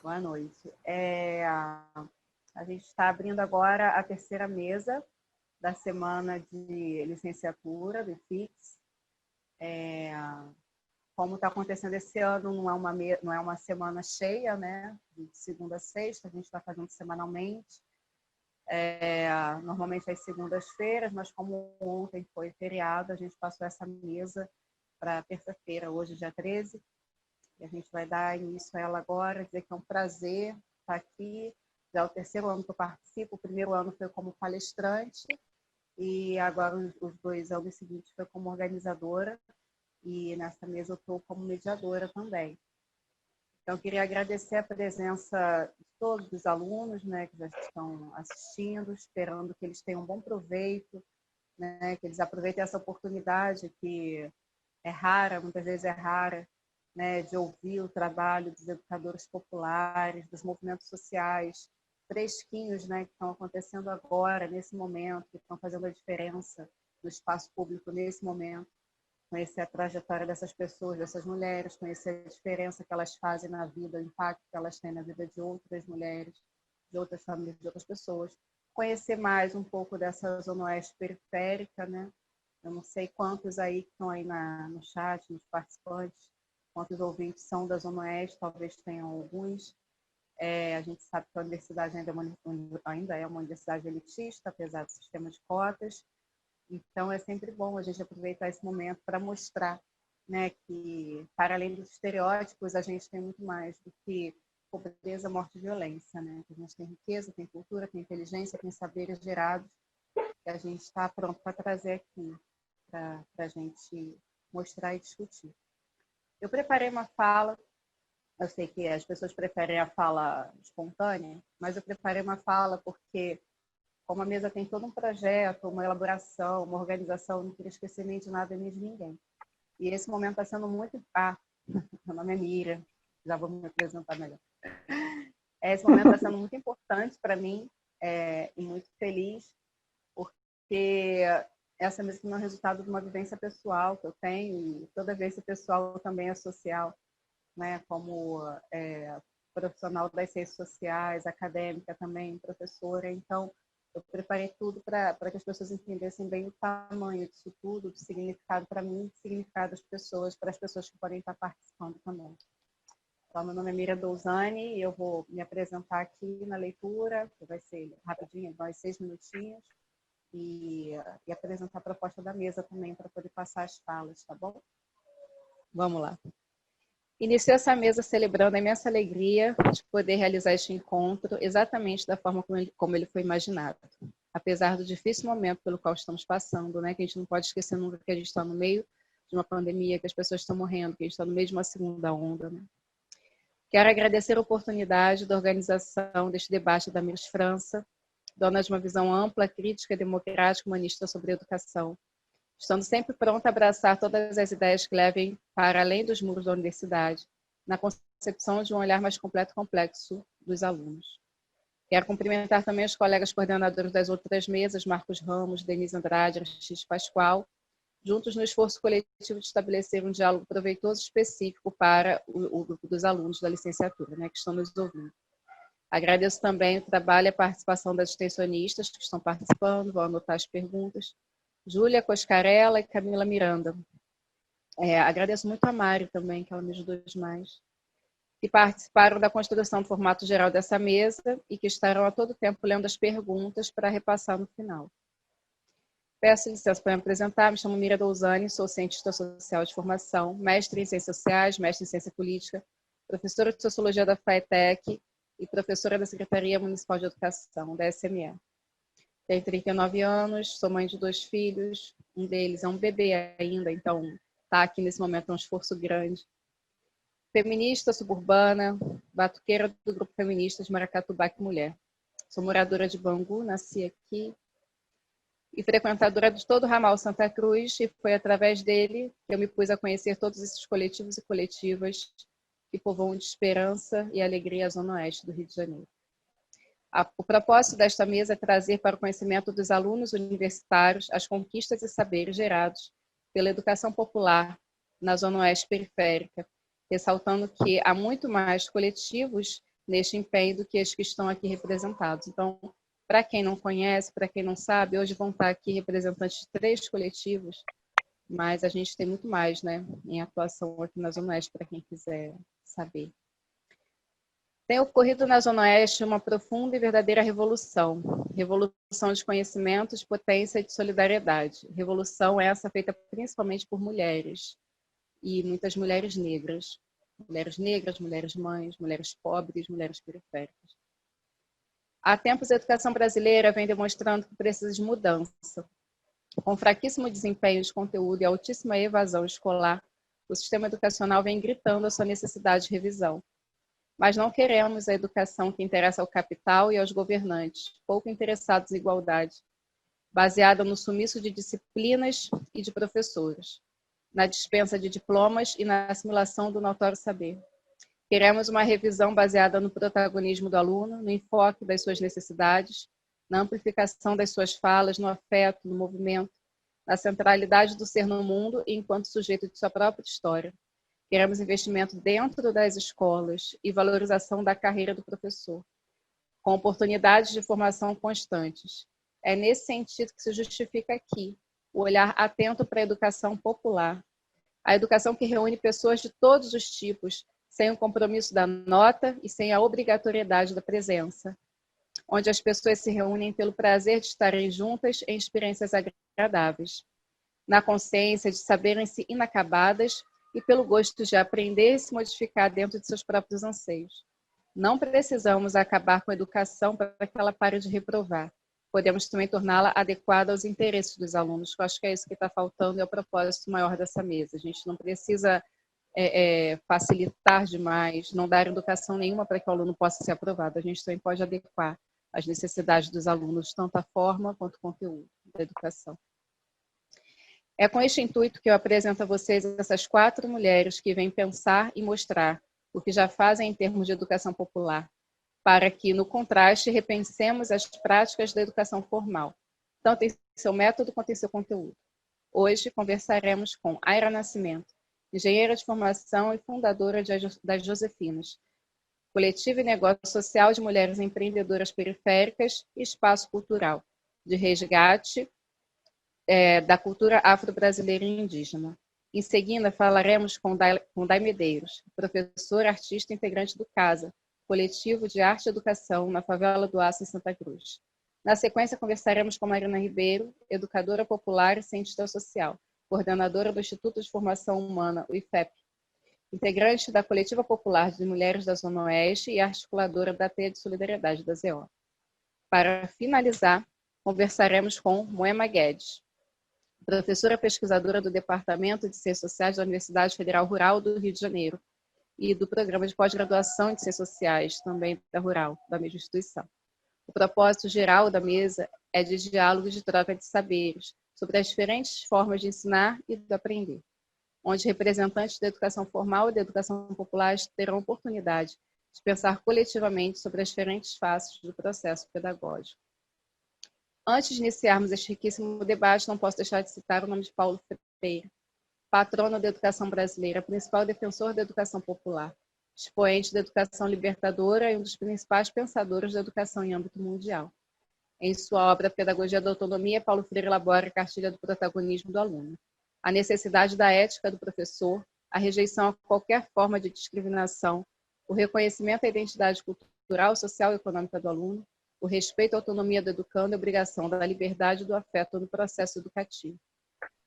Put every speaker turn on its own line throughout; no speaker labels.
Boa noite. A gente está abrindo agora a terceira mesa da semana de licenciatura, do FIX. Como está acontecendo esse ano, não é uma semana cheia, né? De segunda a sexta, a gente está fazendo semanalmente. Normalmente às segundas-feiras, mas como ontem foi feriado, a gente passou essa mesa para terça-feira, hoje, dia 13. E a gente vai dar início a ela agora, dizer que é um prazer estar aqui. Já é o terceiro ano que eu participo, o primeiro ano foi como palestrante, e agora os 2 anos seguintes foi como organizadora, e nessa mesa eu estou como mediadora também. Então, eu queria agradecer a presença de todos os alunos, né, que já estão assistindo, esperando que eles tenham um bom proveito, né, que eles aproveitem essa oportunidade que é rara, muitas vezes é rara, né, de ouvir o trabalho dos educadores populares, dos movimentos sociais, fresquinhos, né, que estão acontecendo agora, nesse momento, que estão fazendo a diferença no espaço público nesse momento. Conhecer a trajetória dessas pessoas, dessas mulheres, conhecer a diferença que elas fazem na vida, o impacto que elas têm na vida de outras mulheres, de outras famílias, de outras pessoas. Conhecer mais um pouco dessa zona oeste periférica, né? Eu não sei quantos aí que estão aí no chat, nos participantes, quantos ouvintes são da zona oeste, talvez tenham alguns. A gente sabe que a universidade ainda é uma universidade elitista, apesar do sistema de cotas. Então, é sempre bom a gente aproveitar esse momento para mostrar, né, que, para além dos estereótipos, a gente tem muito mais do que pobreza, morte e violência. Né? A gente tem riqueza, tem cultura, tem inteligência, tem saberes gerados que a gente está pronto para trazer aqui, para a gente mostrar e discutir. Eu preparei uma fala, eu sei que as pessoas preferem a fala espontânea, mas eu preparei uma fala porque, como a mesa tem todo um projeto, uma elaboração, uma organização, eu não queria esquecer nem de nada nem de ninguém. E esse momento está sendo muito... meu nome é Mira, já vou me apresentar melhor. Esse momento está sendo muito importante para mim e muito feliz, porque essa mesa é o resultado de uma vivência pessoal que eu tenho, e toda vez esse pessoal também é social, né? Como profissional das ciências sociais, acadêmica também, professora. Então, eu preparei tudo para que as pessoas entendessem bem o tamanho disso tudo, do significado para mim, do significado das pessoas, para as pessoas que podem estar participando também. Então, meu nome é Mira Douzani e eu vou me apresentar aqui na leitura, que vai ser rapidinho, vai 6 minutinhos, e apresentar a proposta da mesa também, para poder passar as falas, tá bom? Vamos lá. Inicio essa mesa celebrando a imensa alegria de poder realizar este encontro exatamente da forma como ele foi imaginado. Apesar do difícil momento pelo qual estamos passando, né, que a gente não pode esquecer nunca que a gente está no meio de uma pandemia, que as pessoas estão morrendo, que a gente está no meio de uma segunda onda. Né? Quero agradecer a oportunidade da organização deste debate da Miss França, dona de uma visão ampla, crítica, democrática, humanista sobre a educação, estando sempre pronta a abraçar todas as ideias que levem para além dos muros da universidade, na concepção de um olhar mais completo e complexo dos alunos. Quero cumprimentar também os colegas coordenadores das outras mesas, Marcos Ramos, Denise Andrade, Aristides Pascoal, juntos no esforço coletivo de estabelecer um diálogo proveitoso e específico para o grupo dos alunos da licenciatura, né, que estão nos ouvindo. Agradeço também o trabalho e a participação das extensionistas que estão participando, vão anotar as perguntas, Júlia Coscarella e Camila Miranda. Agradeço muito a Mari também, que ela me ajudou demais, que participaram da construção do formato geral dessa mesa e que estarão a todo tempo lendo as perguntas para repassar no final. Peço licença para me apresentar, me chamo Mira Douzani, sou cientista social de formação, mestre em ciências sociais, mestre em ciência política, professora de sociologia da FATEC e professora da Secretaria Municipal de Educação, da SME. Tenho 39 anos, sou mãe de 2 filhos, um deles é um bebê ainda, então está aqui nesse momento um esforço grande. Feminista, suburbana, batuqueira do grupo feminista de Maracatubá que Mulher. Sou moradora de Bangu, nasci aqui, e frequentadora de todo o ramal Santa Cruz, e foi através dele que eu me pus a conhecer todos esses coletivos e coletivas que povoam de esperança e alegria a Zona Oeste do Rio de Janeiro. O propósito desta mesa é trazer para o conhecimento dos alunos universitários as conquistas e saberes gerados pela educação popular na Zona Oeste periférica, ressaltando que há muito mais coletivos neste empenho do que as que estão aqui representados. Então, para quem não conhece, para quem não sabe, hoje vão estar aqui representantes de 3 coletivos, mas a gente tem muito mais, né, em atuação aqui na Zona Oeste, para quem quiser saber. Tem ocorrido na Zona Oeste uma profunda e verdadeira revolução. Revolução de conhecimentos, potência e de solidariedade. Revolução essa feita principalmente por mulheres, e muitas mulheres negras. Mulheres negras, mulheres mães, mulheres pobres, mulheres periféricas. Há tempos, a educação brasileira vem demonstrando que precisa de mudança. Com fraquíssimo desempenho de conteúdo e altíssima evasão escolar, o sistema educacional vem gritando a sua necessidade de revisão. Mas não queremos a educação que interessa ao capital e aos governantes, pouco interessados em igualdade, baseada no sumiço de disciplinas e de professores, na dispensa de diplomas e na assimilação do notório saber. Queremos uma revisão baseada no protagonismo do aluno, no enfoque das suas necessidades, na amplificação das suas falas, no afeto, no movimento, na centralidade do ser no mundo enquanto sujeito de sua própria história. Queremos investimento dentro das escolas e valorização da carreira do professor, com oportunidades de formação constantes. É nesse sentido que se justifica aqui o olhar atento para a educação popular, a educação que reúne pessoas de todos os tipos, sem o compromisso da nota e sem a obrigatoriedade da presença, onde as pessoas se reúnem pelo prazer de estarem juntas em experiências agradáveis, na consciência de saberem-se inacabadas e pelo gosto de aprender e se modificar dentro de seus próprios anseios. Não precisamos acabar com a educação para que ela pare de reprovar. Podemos também torná-la adequada aos interesses dos alunos, que eu acho que é isso que está faltando e é o propósito maior dessa mesa. A gente não precisa facilitar demais, não dar educação nenhuma para que o aluno possa ser aprovado. A gente também pode adequar as necessidades dos alunos, tanto a forma quanto o conteúdo da educação. É com este intuito que eu apresento a vocês essas 4 mulheres que vêm pensar e mostrar o que já fazem em termos de educação popular, para que, no contraste, repensemos as práticas da educação formal, tanto em seu método quanto em seu conteúdo. Hoje conversaremos com Aira Nascimento, engenheira de formação e fundadora das Josefinas, coletivo e negócio social de mulheres empreendedoras periféricas e espaço cultural, de resgate da cultura afro-brasileira e indígena. Em seguida, falaremos com Dai Medeiros, professora, artista integrante do CASA, coletivo de arte e educação na favela do Aço, em Santa Cruz. Na sequência, conversaremos com Marina Ribeiro, educadora popular e cientista social, coordenadora do Instituto de Formação Humana, o IFEP, integrante da Coletiva Popular de Mulheres da Zona Oeste e articuladora da Teia de Solidariedade da ZO. Para finalizar, conversaremos com Moema Guedes, professora pesquisadora do Departamento de Ciências Sociais da Universidade Federal Rural do Rio de Janeiro e do Programa de Pós-Graduação de Ciências Sociais, também da Rural, da mesma instituição. O propósito geral da mesa é de diálogo e de troca de saberes sobre as diferentes formas de ensinar e de aprender, onde representantes da educação formal e da educação popular terão oportunidade de pensar coletivamente sobre as diferentes faces do processo pedagógico. Antes de iniciarmos este riquíssimo debate, não posso deixar de citar o nome de Paulo Freire, patrono da educação brasileira, principal defensor da educação popular, expoente da educação libertadora e um dos principais pensadores da educação em âmbito mundial. Em sua obra Pedagogia da Autonomia, Paulo Freire elabora a cartilha do protagonismo do aluno, a necessidade da ética do professor, a rejeição a qualquer forma de discriminação, o reconhecimento da identidade cultural, social e econômica do aluno, o respeito à autonomia do educando e a obrigação da liberdade e do afeto no processo educativo.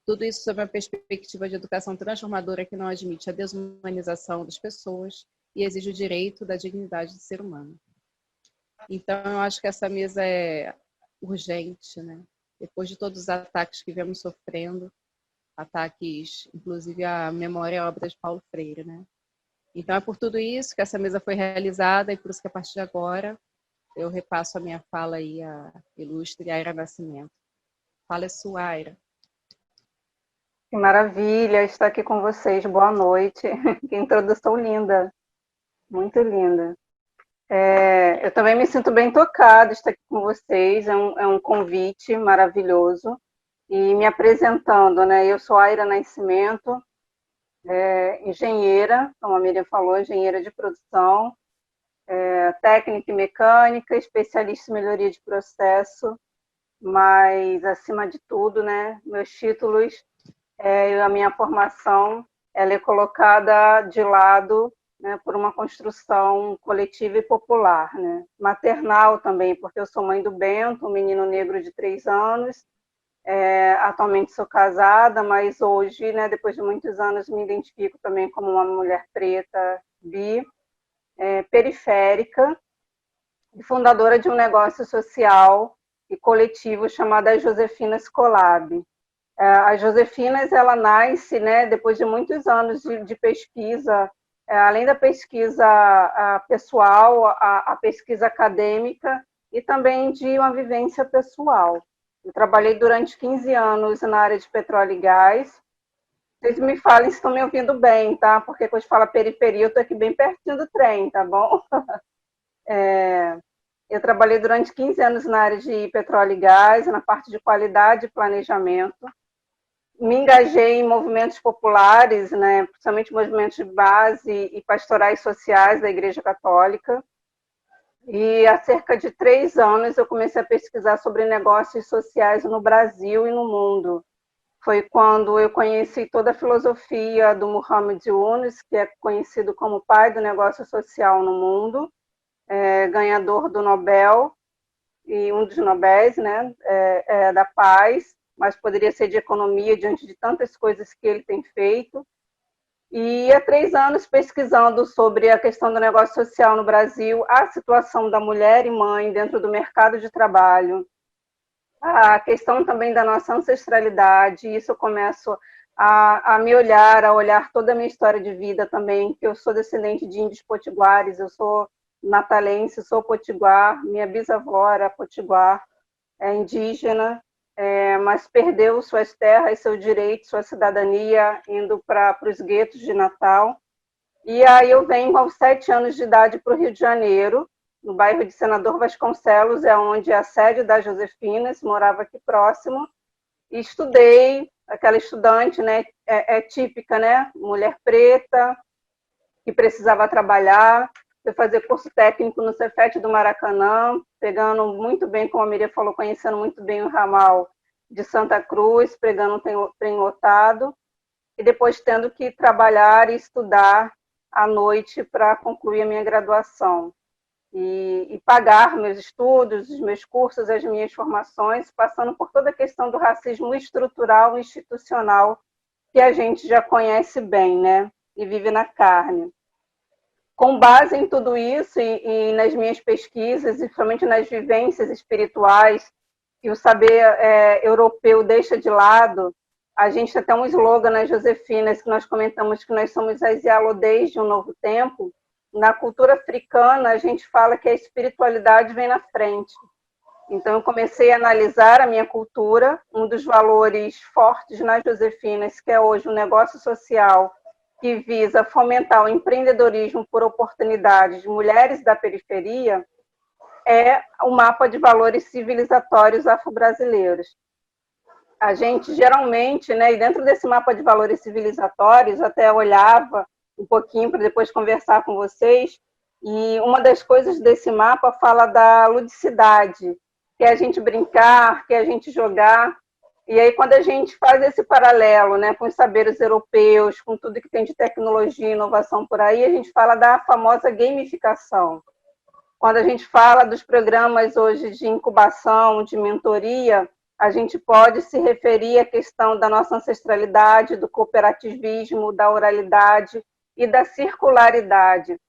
Tudo isso sob uma perspectiva de educação transformadora que não admite a desumanização das pessoas e exige o direito da dignidade do ser humano. Então, eu acho que essa mesa é urgente, né? Depois de todos os ataques que viemos sofrendo, ataques, inclusive à memória e à obra de Paulo Freire, né? Então, é por tudo isso que essa mesa foi realizada e por isso que, a partir de agora, eu repasso a minha fala aí à ilustre Aira Nascimento. Fala sua, Aira.
Que maravilha estar aqui com vocês. Boa noite. Que introdução linda. Muito linda. Eu também me sinto bem tocada de estar aqui com vocês. É um convite maravilhoso. E me apresentando, né? Eu sou Aira Nascimento, engenheira, como a Miriam falou, engenheira de produção. técnica e mecânica, especialista em melhoria de processo, mas, acima de tudo, né, meus títulos e a minha formação, ela é colocada de lado, né, por uma construção coletiva e popular, né? Maternal também, porque eu sou mãe do Bento, um menino negro de 3 anos, atualmente sou casada, mas hoje, né, depois de muitos anos, me identifico também como uma mulher preta, bi, periférica, e fundadora de um negócio social e coletivo chamado As Josefinas Colab. A Josefinas, ela nasce, né, depois de muitos anos de pesquisa, além da pesquisa pessoal, a pesquisa acadêmica e também de uma vivência pessoal. Eu trabalhei durante 15 anos na área de petróleo e gás. Vocês me falem se estão me ouvindo bem, tá? Porque quando a gente fala periferia, eu estou aqui bem pertinho do trem, tá bom? Eu trabalhei durante 15 anos na área de petróleo e gás, na parte de qualidade e planejamento. Me engajei em movimentos populares, né, principalmente movimentos de base e pastorais sociais da Igreja Católica. E há cerca de 3 anos eu comecei a pesquisar sobre negócios sociais no Brasil e no mundo. Foi quando eu conheci toda a filosofia do Muhammad Yunus, que é conhecido como pai do negócio social no mundo, ganhador do Nobel, e um dos Nobéis, né, da paz, mas poderia ser de economia, diante de tantas coisas que ele tem feito. E há 3 anos pesquisando sobre a questão do negócio social no Brasil, a situação da mulher e mãe dentro do mercado de trabalho, a questão também da nossa ancestralidade. Isso eu começo a me olhar, a olhar toda a minha história de vida também, que eu sou descendente de índios potiguares, eu sou natalense, sou potiguar, minha bisavó era potiguar, é indígena, mas perdeu suas terras, seu direito, sua cidadania, indo para os guetos de Natal. E aí eu venho aos 7 anos de idade para o Rio de Janeiro, no bairro de Senador Vasconcelos, é onde é a sede da Josefinas, morava aqui próximo, e estudei, aquela estudante, né, típica, né, mulher preta, que precisava trabalhar. Fui fazer curso técnico no Cefet do Maracanã, pegando muito bem, como a Miriam falou, conhecendo muito bem o ramal de Santa Cruz, pegando um trem lotado, e depois tendo que trabalhar e estudar à noite para concluir a minha graduação. E pagar meus estudos, os meus cursos, as minhas formações, passando por toda a questão do racismo estrutural e institucional que a gente já conhece bem, né? E vive na carne. Com base em tudo isso e nas minhas pesquisas, e principalmente nas vivências espirituais, que o saber europeu deixa de lado, a gente tem até um slogan nas Josefinas, que nós comentamos que nós somos as Yalodês de um novo tempo. Na cultura africana, a gente fala que a espiritualidade vem na frente. Então, eu comecei a analisar a minha cultura, um dos valores fortes nas Josefinas, que é hoje um negócio social que visa fomentar o empreendedorismo por oportunidades de mulheres da periferia, é o mapa de valores civilizatórios afro-brasileiros. A gente geralmente, né, e dentro desse mapa de valores civilizatórios, até olhava um pouquinho para depois conversar com vocês, e uma das coisas desse mapa fala da ludicidade, que é a gente brincar, que é a gente jogar. E aí, quando a gente faz esse paralelo, né, com os saberes europeus, com tudo que tem de tecnologia e inovação por aí, a gente fala da famosa gamificação. Quando a gente fala dos programas hoje de incubação, de mentoria, a gente pode se referir à questão da nossa ancestralidade, do cooperativismo, da oralidade e da circularidade.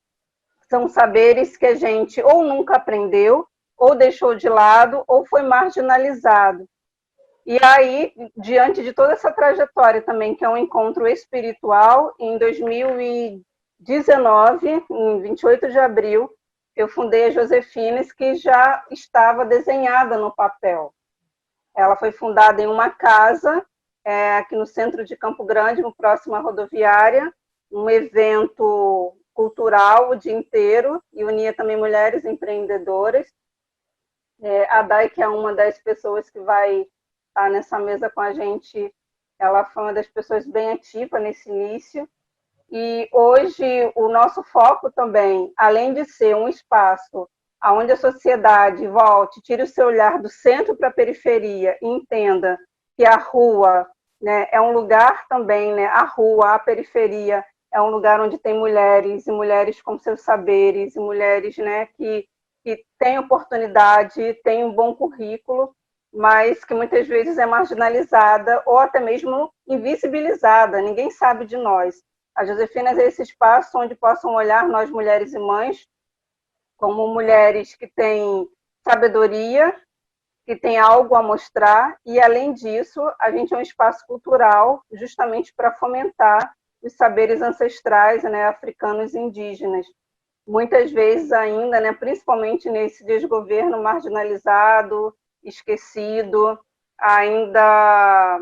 São saberes que a gente ou nunca aprendeu, ou deixou de lado, ou foi marginalizado. E aí, diante de toda essa trajetória também, que é um encontro espiritual, em 2019, em 28 de abril, eu fundei a Josefinas, que já estava desenhada no papel. Ela foi fundada em uma casa, aqui no centro de Campo Grande, próximo à rodoviária, um evento cultural o dia inteiro, e unia também mulheres empreendedoras. A Dai, que é uma das pessoas que vai estar nessa mesa com a gente, ela foi uma das pessoas bem ativas nesse início. E hoje o nosso foco também, além de ser um espaço onde a sociedade volte, tire o seu olhar do centro para a periferia e entenda que a rua, né, é um lugar também, né, a rua, a periferia, é um lugar onde tem mulheres, e mulheres com seus saberes, e mulheres, né, que têm oportunidade, têm um bom currículo, mas que muitas vezes é marginalizada ou até mesmo invisibilizada, ninguém sabe de nós. A Josefinas é esse espaço onde possam olhar nós, mulheres e mães, como mulheres que têm sabedoria, que têm algo a mostrar, e, além disso, a gente é um espaço cultural justamente para fomentar os saberes ancestrais, né, africanos e indígenas. Muitas vezes ainda, né, principalmente nesse desgoverno marginalizado, esquecido, ainda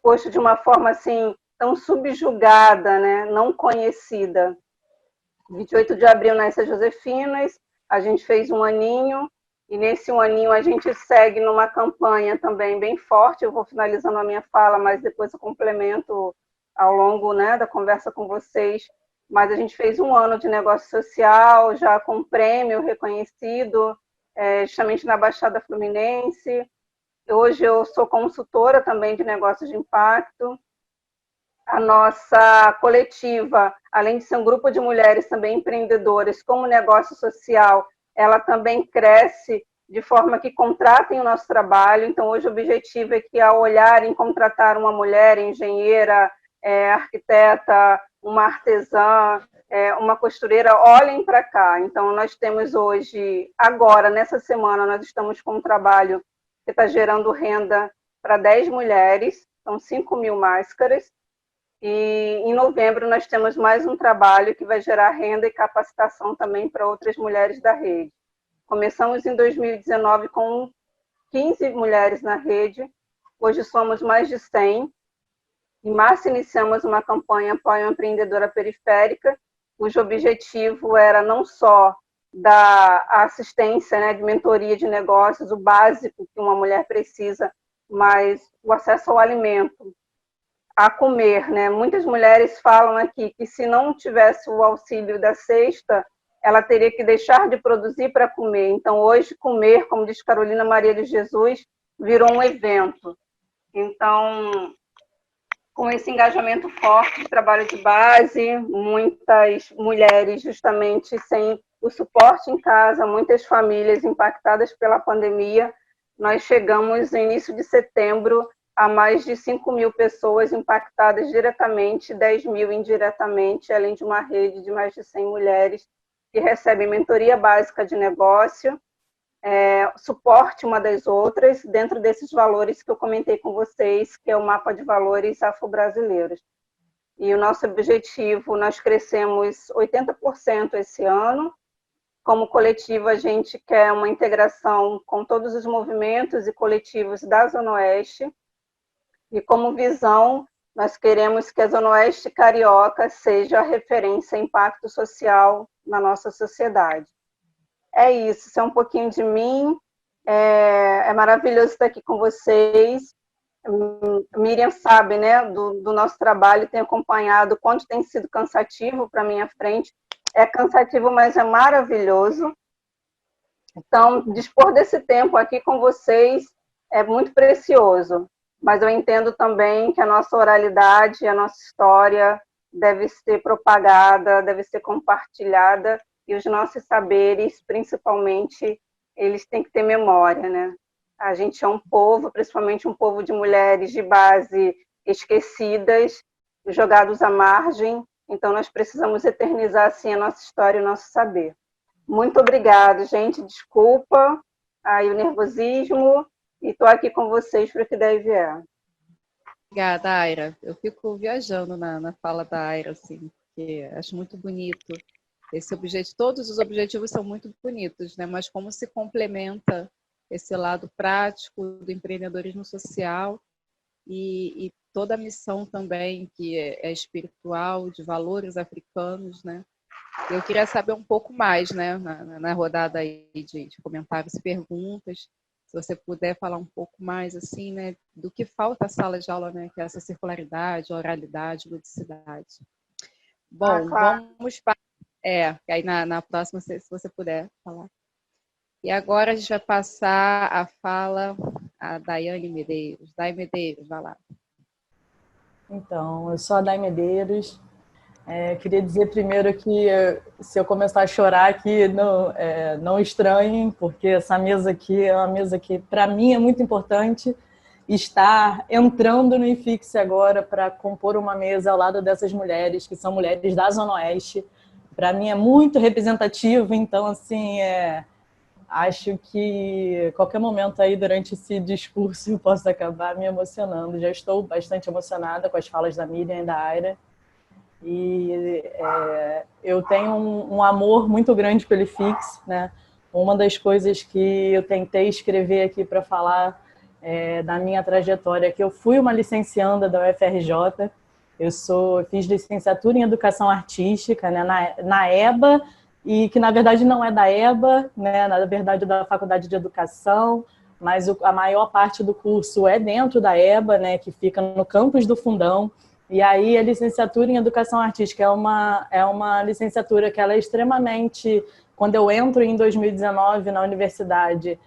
posto de uma forma assim tão subjugada, né, não conhecida. 28 de abril nasce a Josefinas, a gente fez um aninho, e nesse um aninho a gente segue numa campanha também bem forte. Eu vou finalizando a minha fala, mas depois eu complemento ao longo, né, da conversa com vocês. Mas a gente fez um ano de negócio social, já com prêmio reconhecido, justamente na Baixada Fluminense. Hoje eu sou consultora também de negócios de impacto. A nossa coletiva, além de ser um grupo de mulheres também empreendedoras como negócio social, ela também cresce de forma que contratem o nosso trabalho. Então, hoje o objetivo é que, ao olharem contratar uma mulher engenheira, arquiteta, uma artesã, uma costureira, olhem para cá. Então, nós temos hoje, agora, nessa semana, nós estamos com um trabalho que está gerando renda para 10 mulheres, são 5.000 máscaras. E em novembro nós temos mais um trabalho que vai gerar renda e capacitação também para outras mulheres da rede. Começamos em 2019 com 15 mulheres na rede, hoje somos mais de 100. Em março iniciamos uma campanha Apoio à Empreendedora Periférica, cujo objetivo era não só dar assistência, né, de mentoria de negócios, o básico que uma mulher precisa, mas o acesso ao alimento, a comer, né? Muitas mulheres falam aqui que, se não tivesse o auxílio da cesta, ela teria que deixar de produzir para comer. Então, hoje, comer, como diz Carolina Maria de Jesus, virou um evento. Então, com esse engajamento forte de trabalho de base, muitas mulheres justamente sem o suporte em casa, muitas famílias impactadas pela pandemia, nós chegamos no início de setembro a mais de 5.000 pessoas impactadas diretamente, 10.000 indiretamente, além de uma rede de mais de 100 mulheres que recebem mentoria básica de negócio, suporte uma das outras, dentro desses valores que eu comentei com vocês, que é o mapa de valores afro-brasileiros. E o nosso objetivo, nós crescemos 80% esse ano. Como coletivo, a gente quer uma integração com todos os movimentos e coletivos da Zona Oeste. E como visão, nós queremos que a Zona Oeste carioca seja a referência em impacto social na nossa sociedade. É isso é um pouquinho de mim. É maravilhoso estar aqui com vocês. Miriam sabe, né, do nosso trabalho, tem acompanhado o quanto tem sido cansativo para minha frente. É cansativo, mas é maravilhoso. Então, dispor desse tempo aqui com vocês é muito precioso. Mas eu entendo também que a nossa oralidade, a nossa história deve ser propagada, deve ser compartilhada, e os nossos saberes, principalmente, eles têm que ter memória, né? A gente é um povo, principalmente um povo de mulheres de base esquecidas, jogados à margem, então nós precisamos eternizar, assim, a nossa história e o nosso saber. Muito obrigada, gente, desculpa aí o nervosismo, e estou aqui com vocês para o que deve vier.
Obrigada, Aira. Eu fico viajando na fala da Aira, assim, porque acho muito bonito esse objetivo. Todos os objetivos são muito bonitos, né? Mas como se complementa esse lado prático do empreendedorismo social e toda a missão também, que é espiritual, de valores africanos, né? Eu queria saber um pouco mais, né, na rodada aí de comentários e perguntas, você puder falar um pouco mais, assim, né, do que falta a sala de aula, né, que é essa circularidade, oralidade, ludicidade. Bom,
Claro.
vamos para... aí na próxima, se você puder falar. E agora a gente vai passar a fala a Daiane Medeiros. Dai Medeiros, vai lá.
Então, eu sou a Dai Medeiros. Queria dizer primeiro que se eu começar a chorar aqui, não estranhem, porque essa mesa aqui é uma mesa que, para mim, é muito importante estar entrando no IFIX agora para compor uma mesa ao lado dessas mulheres, que são mulheres da Zona Oeste. Para mim é muito representativo, então, assim, acho que qualquer momento aí durante esse discurso eu posso acabar me emocionando. Já estou bastante emocionada com as falas da Miriam e da Aira. E eu tenho um amor muito grande pelo IFIX, né? Uma das coisas que eu tentei escrever aqui para falar da minha trajetória é que eu fui uma licencianda da UFRJ, fiz licenciatura em Educação Artística, né, na EBA, e que na verdade não é da EBA, né, na verdade é da Faculdade de Educação, mas a maior parte do curso é dentro da EBA, né, que fica no campus do Fundão. E aí a licenciatura em Educação Artística é uma licenciatura que ela é extremamente... Quando eu entro em 2019 na universidade,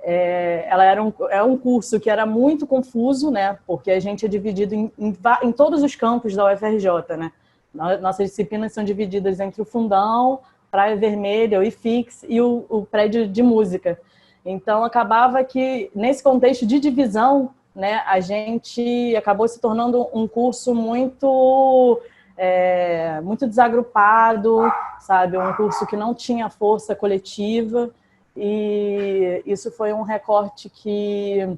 ela é um curso que era muito confuso, né? Porque a gente é dividido em todos os campos da UFRJ, né? Nossas disciplinas são divididas entre o Fundão, Praia Vermelha, o IFIX e o prédio de música. Então, acabava que, nesse contexto de divisão, né, a gente acabou se tornando um curso muito desagrupado, sabe? Um curso que não tinha força coletiva, e isso foi um recorte que,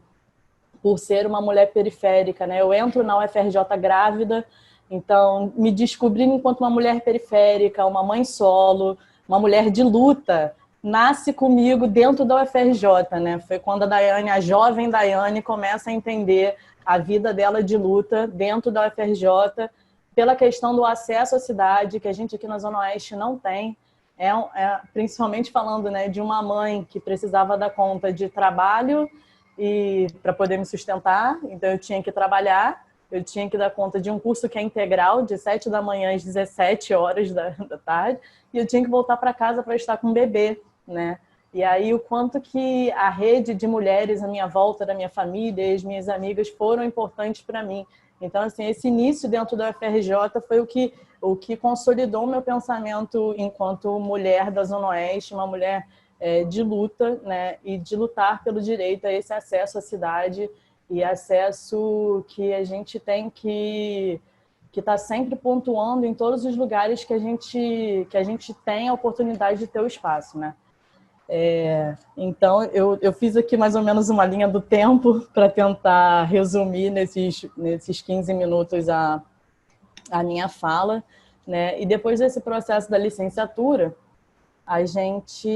por ser uma mulher periférica, né, eu entro na UFRJ grávida, então me descobri enquanto uma mulher periférica, uma mãe solo, uma mulher de luta, nasce comigo dentro da UFRJ, né? Foi quando a jovem Daiane, começa a entender a vida dela de luta dentro da UFRJ, pela questão do acesso à cidade, que a gente aqui na Zona Oeste não tem, principalmente falando, né, de uma mãe que precisava dar conta de trabalho e para poder me sustentar, então eu tinha que trabalhar, eu tinha que dar conta de um curso que é integral, de 7 da manhã às 17 horas da tarde, e eu tinha que voltar para casa para estar com o bebê, né? E aí o quanto que a rede de mulheres à minha volta, da minha família e as minhas amigas foram importantes para mim. Então, assim, esse início dentro da UFRJ foi o que consolidou meu pensamento enquanto mulher da Zona Oeste, uma mulher de luta, né? E de lutar pelo direito a esse acesso à cidade e acesso que a gente tem que está sempre pontuando em todos os lugares que a gente tem a oportunidade de ter o espaço, né? Então, eu fiz aqui mais ou menos uma linha do tempo para tentar resumir nesses 15 minutos a minha fala, né? E depois desse processo da licenciatura, a gente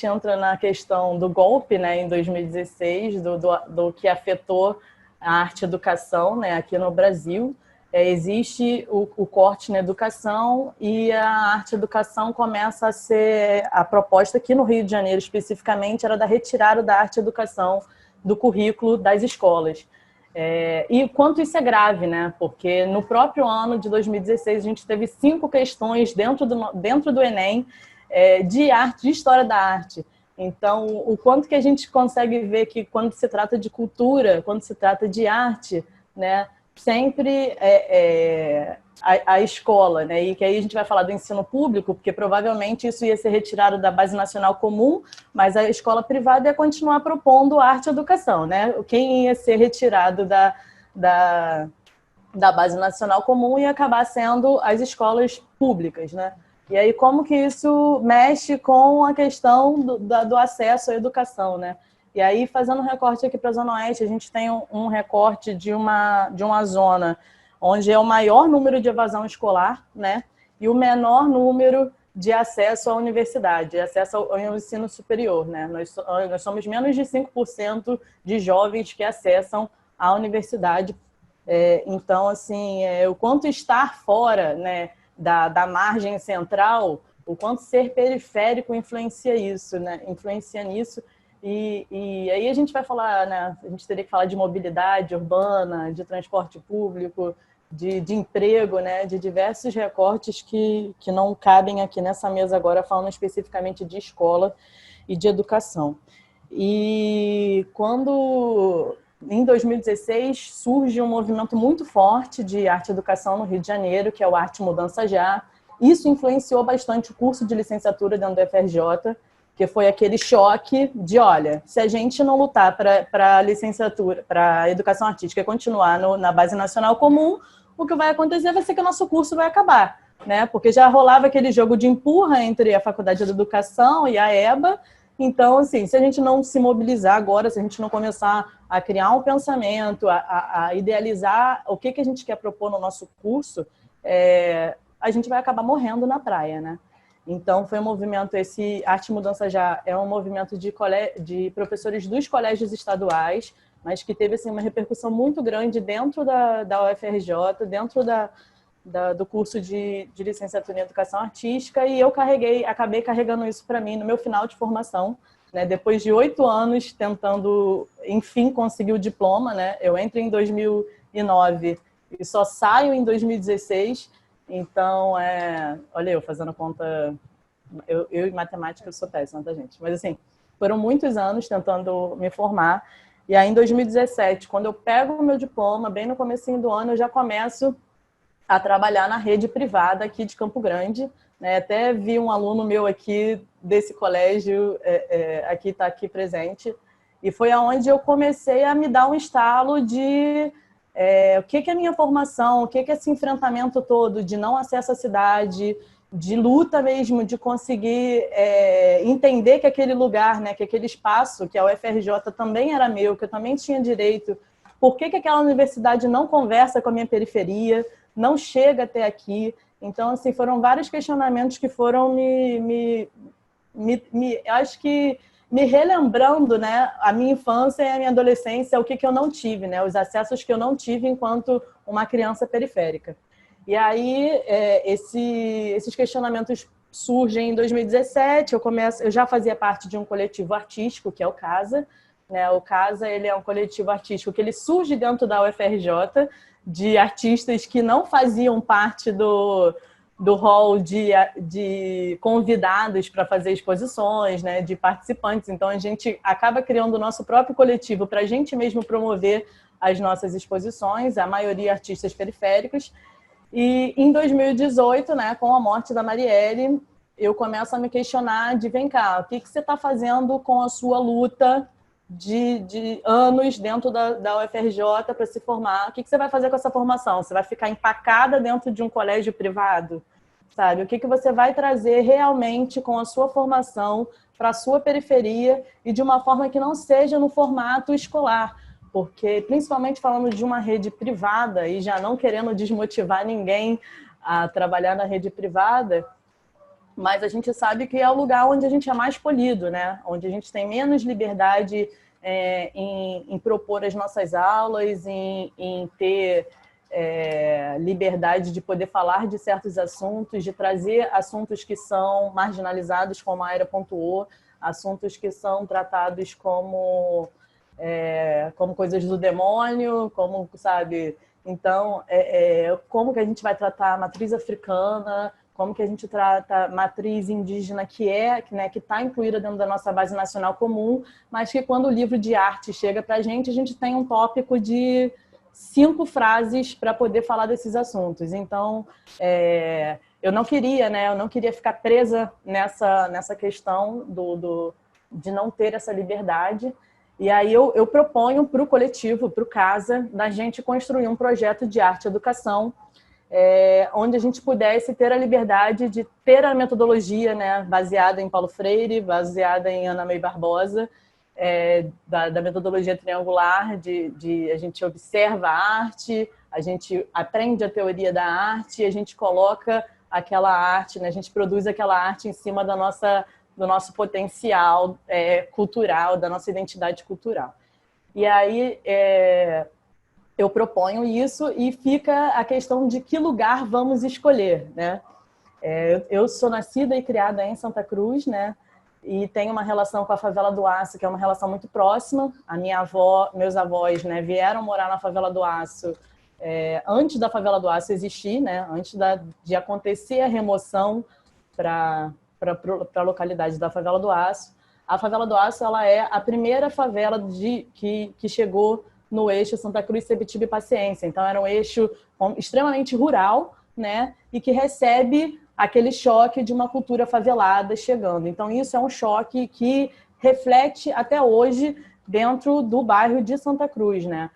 entra na questão do golpe, né, em 2016, do que afetou a arte-educação, né, aqui no Brasil. Existe o corte na educação e a arte-educação começa a ser... A proposta aqui no Rio de Janeiro, especificamente, era da retirada da arte-educação do currículo das escolas. E o quanto isso é grave, né? Porque no próprio ano de 2016 a gente teve 5 questões dentro do Enem de arte, de história da arte. Então, o quanto que a gente consegue ver que quando se trata de cultura, quando se trata de arte, né, sempre a escola, né? E que aí a gente vai falar do ensino público, porque provavelmente isso ia ser retirado da Base Nacional Comum, mas a escola privada ia continuar propondo arte e educação, né? Quem ia ser retirado da Base Nacional Comum ia acabar sendo as escolas públicas, né? E aí como que isso mexe com a questão do acesso à educação, né? E aí, fazendo um recorte aqui para a Zona Oeste, a gente tem um recorte de uma zona onde é o maior número de evasão escolar, né? E o menor número de acesso à universidade, acesso ao ensino superior, né? Nós somos menos de 5% de jovens que acessam a universidade. Então, assim, o quanto estar fora, né, da margem central, o quanto ser periférico influencia isso, né? Influencia nisso. E aí a gente vai falar, né, a gente teria que falar de mobilidade urbana, de transporte público, de emprego, né, de diversos recortes que não cabem aqui nessa mesa agora, falando especificamente de escola e de educação. E quando, em 2016, surge um movimento muito forte de arte e educação no Rio de Janeiro, que é o Arte Mudança Já. Isso influenciou bastante o curso de licenciatura dentro do FRJ, que foi aquele choque de, olha, se a gente não lutar para a licenciatura, para a educação artística continuar na base nacional comum, o que vai acontecer vai ser que o nosso curso vai acabar, né? Porque já rolava aquele jogo de empurra entre a Faculdade de Educação e a EBA. Então, assim, se a gente não se mobilizar agora, se a gente não começar a criar um pensamento, a idealizar o que a gente quer propor no nosso curso, a gente vai acabar morrendo na praia, né? Então, foi um movimento, esse Arte Mudança Já é um movimento de professores dos colégios estaduais, mas que teve assim, uma repercussão muito grande dentro da UFRJ, dentro do curso de licenciatura em Educação Artística, e eu acabei carregando isso para mim no meu final de formação, né? Depois de 8 anos tentando, enfim, conseguir o diploma, né? Eu entro em 2009 e só saio em 2016. Então, olha, eu fazendo conta, eu em matemática eu sou péssima, tá, gente? Mas, assim, foram muitos anos tentando me formar. E aí, em 2017, quando eu pego o meu diploma, bem no comecinho do ano, eu já começo a trabalhar na rede privada aqui de Campo Grande, né? Até vi um aluno meu aqui desse colégio, está aqui presente, e foi aonde eu comecei a me dar um estalo de o que é a minha formação, o que é esse enfrentamento todo de não acesso à cidade, de luta mesmo, de conseguir entender que aquele lugar, né, que aquele espaço, que a UFRJ também era meu, que eu também tinha direito, por que aquela universidade não conversa com a minha periferia, não chega até aqui. Então, assim, foram vários questionamentos que foram acho que me relembrando, né, a minha infância e a minha adolescência, o que eu não tive, né, os acessos que eu não tive enquanto uma criança periférica. E aí, esses questionamentos surgem em 2017, eu já fazia parte de um coletivo artístico, que é o CASA, né? O CASA, ele é um coletivo artístico que ele surge dentro da UFRJ, de artistas que não faziam parte do hall de convidados para fazer exposições, né, de participantes. Então, a gente acaba criando o nosso próprio coletivo para a gente mesmo promover as nossas exposições, a maioria artistas periféricos. E em 2018, né, com a morte da Marielle, eu começo a me questionar de, vem cá, o que você está fazendo com a sua luta de anos dentro da UFRJ para se formar? O que você vai fazer com essa formação? Você vai ficar empacada dentro de um colégio privado? Sabe? O que você vai trazer realmente com a sua formação para a sua periferia e de uma forma que não seja no formato escolar? Porque, principalmente falando de uma rede privada e já não querendo desmotivar ninguém a trabalhar na rede privada, mas a gente sabe que é o lugar onde a gente é mais polido, né? Onde a gente tem menos liberdade em propor as nossas aulas, em ter liberdade de poder falar de certos assuntos, de trazer assuntos que são marginalizados, como a Aira pontuou, assuntos que são tratados como coisas do demônio, como, sabe? Então, como que a gente vai tratar a matriz africana, como que a gente trata a matriz indígena, que está incluída dentro da nossa base nacional comum, mas que quando o livro de arte chega para a gente tem um tópico de 5 frases para poder falar desses assuntos. Então, eu não queria ficar presa nessa questão de não ter essa liberdade. E aí eu proponho para o coletivo, para o CASA, da gente construir um projeto de arte e educação, onde a gente pudesse ter a liberdade de ter a metodologia, né, baseada em Paulo Freire, baseada em Ana May Barbosa, da metodologia triangular, de a gente observa a arte, a gente aprende a teoria da arte, a gente coloca aquela arte, né, a gente produz aquela arte em cima do nosso potencial cultural, da nossa identidade cultural. E aí eu proponho isso e fica a questão de que lugar vamos escolher, né? Eu sou nascida e criada em Santa Cruz, né? e tem uma relação com a favela do Aço, que é uma relação muito próxima. A minha avó, meus avós, né, vieram morar na favela do Aço antes da favela do Aço existir, né, antes de acontecer a remoção para a localidade da favela do Aço. A favela do Aço, ela é a primeira favela que chegou no eixo Santa Cruz, Sepetiba e Paciência. Então, era um eixo extremamente rural, né, e que recebe aquele choque de uma cultura favelada chegando. Então, isso é um choque que reflete até hoje dentro do bairro de Santa Cruz, né?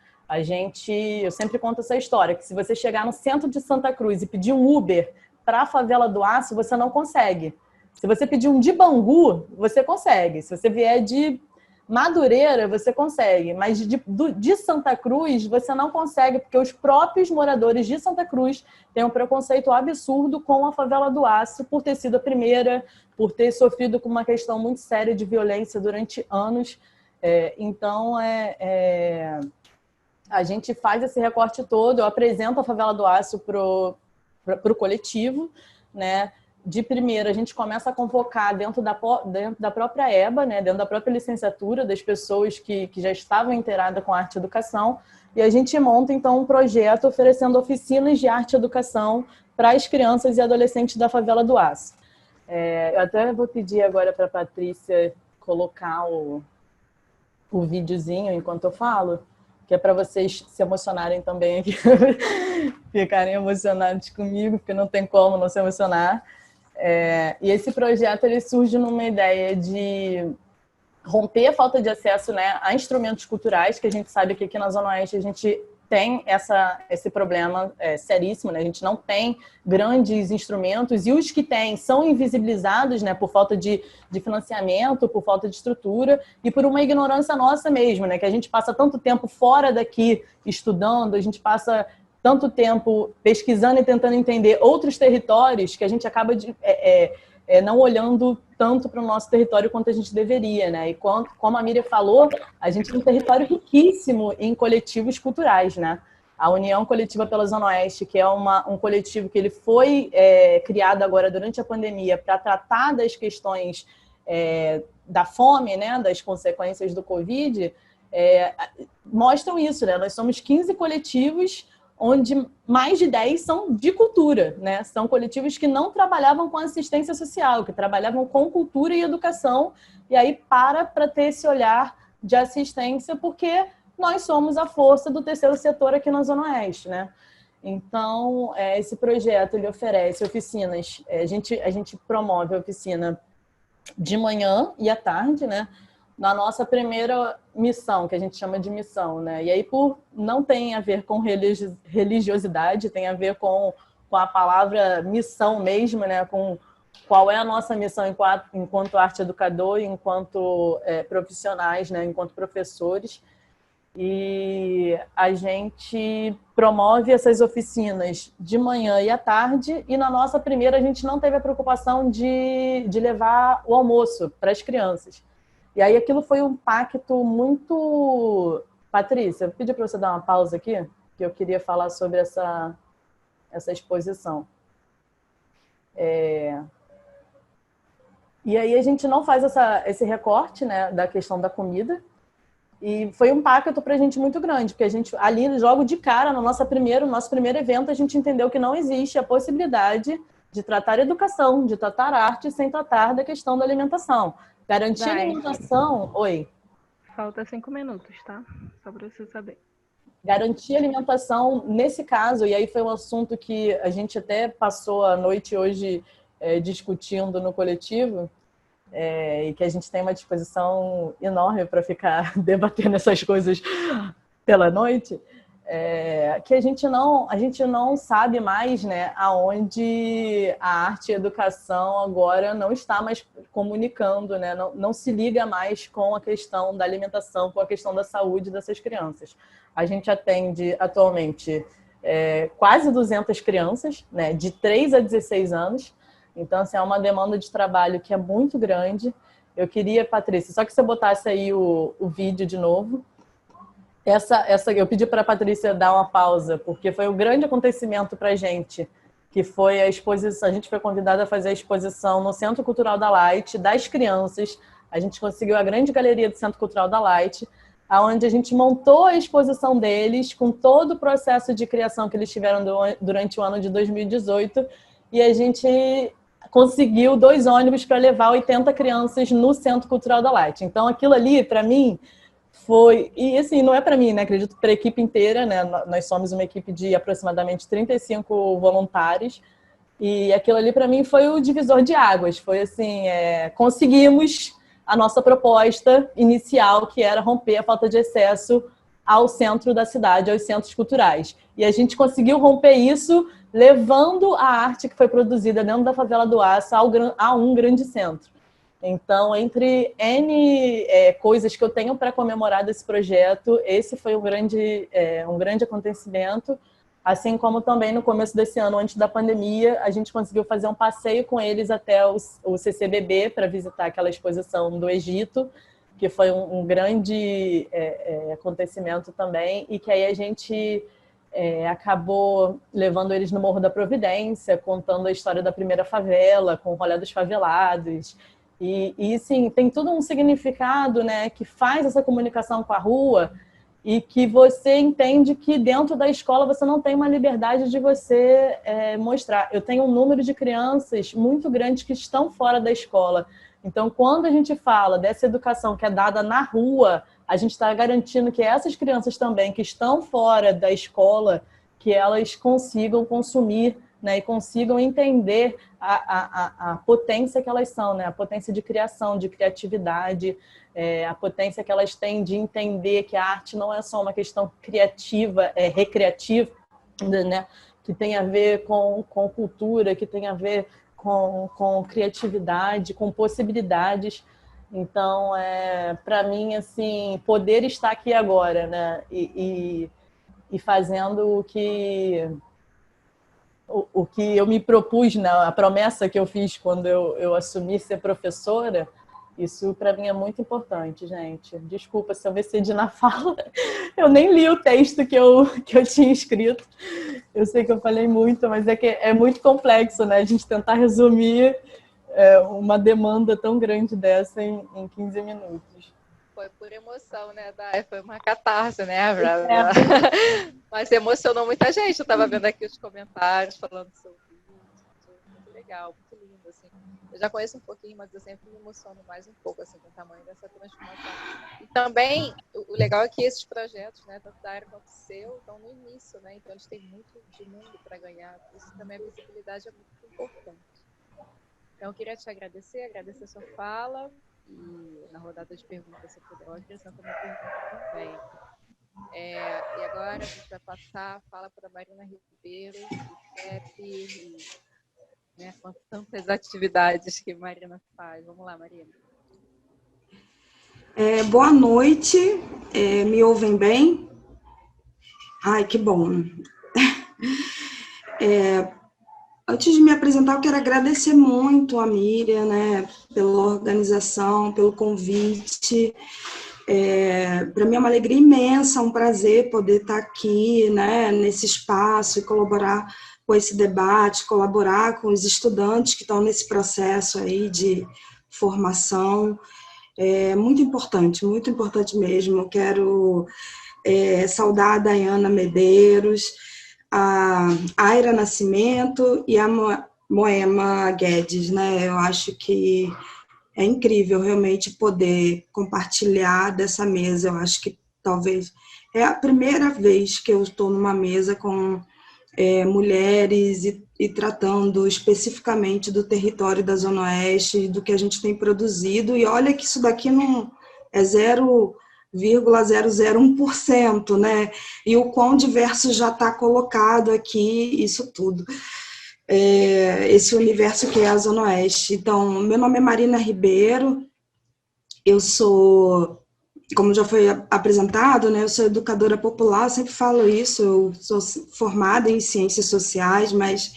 Eu sempre conto essa história, que se você chegar no centro de Santa Cruz e pedir um Uber para a favela do Aço, você não consegue. Se você pedir um de Bangu, você consegue. Se você vier de Madureira, você consegue. Mas de Santa Cruz, você não consegue, porque os próprios moradores de Santa Cruz têm um preconceito absurdo com a favela do Aço, por ter sido a primeira, por ter sofrido com uma questão muito séria de violência durante anos. Então, a gente faz esse recorte todo, eu apresento a favela do Aço para o coletivo, né? De primeira, a gente começa a convocar dentro da própria EBA, né? Dentro da própria licenciatura, das pessoas que já estavam inteiradas com arte e educação, e a gente monta, então, um projeto oferecendo oficinas de arte e educação para as crianças e adolescentes da favela do Aço. Eu até vou pedir agora para a Patrícia colocar o videozinho enquanto eu falo, que é para vocês se emocionarem também aqui, ficarem emocionados comigo, porque não tem como não se emocionar. E esse projeto ele surge numa ideia de romper a falta de acesso, né, a instrumentos culturais, que a gente sabe que aqui na Zona Oeste a gente tem esse problema seríssimo, né? A gente não tem grandes instrumentos, e os que tem são invisibilizados, né, por falta de financiamento, por falta de estrutura e por uma ignorância nossa mesmo, né? Que a gente passa tanto tempo fora daqui estudando, a gente passa tanto tempo pesquisando e tentando entender outros territórios, que a gente acaba não olhando tanto para o nosso território quanto a gente deveria, né? E como a Miriam falou, a gente tem um território riquíssimo em coletivos culturais, né? A União Coletiva pela Zona Oeste, que é um coletivo que ele foi criado agora durante a pandemia para tratar das questões da fome, né? Das consequências do Covid, mostram isso, né? Nós somos 15 coletivos, onde mais de 10 são de cultura, né? São coletivos que não trabalhavam com assistência social, que trabalhavam com cultura e educação, e aí para ter esse olhar de assistência, porque nós somos a força do terceiro setor aqui na Zona Oeste, né? Então, esse projeto, ele oferece oficinas, a gente promove a oficina de manhã e à tarde, né? Na nossa primeira missão, que a gente chama de missão, né? E aí, não tem a ver com religiosidade, tem a ver com a palavra missão mesmo, né? Com qual é a nossa missão enquanto arte educador, enquanto profissionais, né? Enquanto professores. E a gente promove essas oficinas de manhã e à tarde, e na nossa primeira a gente não teve a preocupação de levar o almoço para as crianças. E aí aquilo foi um pacto muito... Patrícia, eu pedi para você dar uma pausa aqui, que eu queria falar sobre essa exposição. E aí a gente não faz esse recorte, né, da questão da comida, e foi um pacto para a gente muito grande, porque a gente, ali, logo de cara, no nosso primeiro evento, a gente entendeu que não existe a possibilidade de tratar educação, de tratar arte, sem tratar da questão da alimentação. Garantir alimentação... Oi.
Falta 5 minutos, tá? Só para você saber.
Garantir alimentação, nesse caso, e aí foi um assunto que a gente até passou a noite hoje discutindo no coletivo, e que a gente tem uma disposição enorme para ficar debatendo essas coisas pela noite, que a gente não sabe mais, né, aonde a arte e a educação agora não está mais comunicando, né, não se liga mais com a questão da alimentação, com a questão da saúde dessas crianças. A gente atende atualmente quase 200 crianças, né, de 3 a 16 anos. Então, assim, é uma demanda de trabalho que é muito grande. Eu queria, Patrícia, só que você botasse aí o vídeo de novo. Eu pedi para a Patrícia dar uma pausa, porque foi um grande acontecimento para a gente que foi a exposição. A gente foi convidada a fazer a exposição no Centro Cultural da Light, das crianças. A gente conseguiu a grande galeria do Centro Cultural da Light, onde a gente montou a exposição deles, com todo o processo de criação que eles tiveram durante o ano de 2018, e a gente conseguiu 2 ônibus para levar 80 crianças no Centro Cultural da Light. Então, aquilo ali, para mim, foi... E, assim, não é para mim, né? Acredito para a equipe inteira, né? Nós somos uma equipe de aproximadamente 35 voluntários, e aquilo ali, para mim, foi o divisor de águas. Foi assim, conseguimos a nossa proposta inicial, que era romper a falta de acesso ao centro da cidade, aos centros culturais. E a gente conseguiu romper isso levando a arte que foi produzida dentro da favela do Aço a um grande centro. Então, entre N coisas que eu tenho para comemorar desse projeto, esse foi um grande acontecimento. Assim como também no começo desse ano, antes da pandemia, a gente conseguiu fazer um passeio com eles até o CCBB para visitar aquela exposição do Egito, que foi um grande acontecimento também, e que aí a gente acabou levando eles no Morro da Providência, contando a história da primeira favela, com o Rolê dos Favelados. E sim, tem todo um significado, né, que faz essa comunicação com a rua, e que você entende que dentro da escola você não tem uma liberdade de você mostrar. Eu tenho um número de crianças muito grande que estão fora da escola. Então, quando a gente fala dessa educação que é dada na rua, a gente está garantindo que essas crianças também que estão fora da escola, que elas consigam consumir, né, e consigam entender a potência que elas são, né, a potência de criação, de criatividade, a potência que elas têm de entender que a arte não é só uma questão criativa, recreativa, né, que tem a ver com cultura, que tem a ver com criatividade, com possibilidades. Então, para mim, assim, poder estar aqui agora, né, e fazendo o que eu me propus, né, a promessa que eu fiz quando eu assumi ser professora, isso para mim é muito importante, gente. Desculpa se eu me excedi na fala. Eu nem li o texto que eu tinha escrito. Eu sei que eu falei muito, mas é que é muito complexo, né? A gente tentar resumir uma demanda tão grande dessa em 15 minutos.
Foi por emoção, né, Dai? Foi uma catarse, né? Mas emocionou muita gente. Eu estava vendo aqui os comentários falando sobre isso. Muito legal, muito lindo, assim. Eu já conheço um pouquinho, mas eu sempre me emociono mais um pouco, assim, com o tamanho dessa transformação. E também, o legal é que esses projetos, né, tanto da área quanto o seu, estão no início, né? Então, eles têm muito de mundo para ganhar. Por isso também a visibilidade é muito importante. Então, eu queria te agradecer a sua fala. E na rodada de perguntas, se puder, eu acrescento uma pergunta também. E agora a gente vai passar a fala para a Marina Ribeiro, do CEP, né, com tantas atividades que a Marina faz. Vamos lá, Marina.
Boa noite, me ouvem bem? Ai, que bom. Antes de me apresentar, eu quero agradecer muito a Miriam, né, pela organização, pelo convite. Para mim é uma alegria imensa, um prazer poder estar aqui, né, nesse espaço e colaborar com esse debate, colaborar com os estudantes que estão nesse processo aí de formação. É muito importante mesmo. Quero saudar a Dayana Medeiros, a Aira Nascimento e a Moema Guedes, né? Eu acho que é incrível realmente poder compartilhar dessa mesa. Eu acho que talvez é a primeira vez que eu estou numa mesa com mulheres e tratando especificamente do território da Zona Oeste, do que a gente tem produzido. E olha que isso daqui não é 0,001%, né? E o quão diverso já está colocado aqui, isso tudo. Esse universo que é a Zona Oeste. Então, meu nome é Marina Ribeiro, eu sou, como já foi apresentado, né, eu sou educadora popular, eu sempre falo isso, eu sou formada em ciências sociais, mas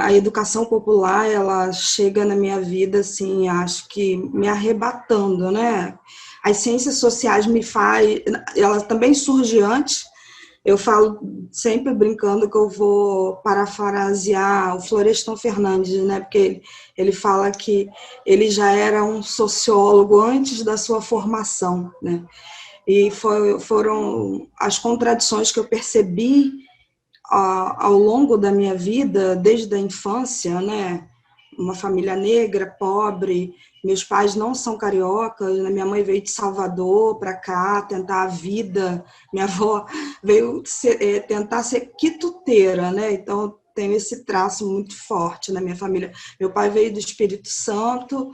a educação popular, ela chega na minha vida, assim, acho que me arrebatando, né? As ciências sociais ela também surge antes, Eu falo sempre brincando que eu vou parafrasear o Florestan Fernandes, né? Porque ele fala que ele já era um sociólogo antes da sua formação, né? E foram as contradições que eu percebi ao longo da minha vida, desde a infância, né? Uma família negra, pobre, meus pais não são cariocas, né? Minha mãe veio de Salvador para cá tentar a vida, minha avó veio tentar ser quituteira, né? Então, tenho esse traço muito forte na minha família. Meu pai veio do Espírito Santo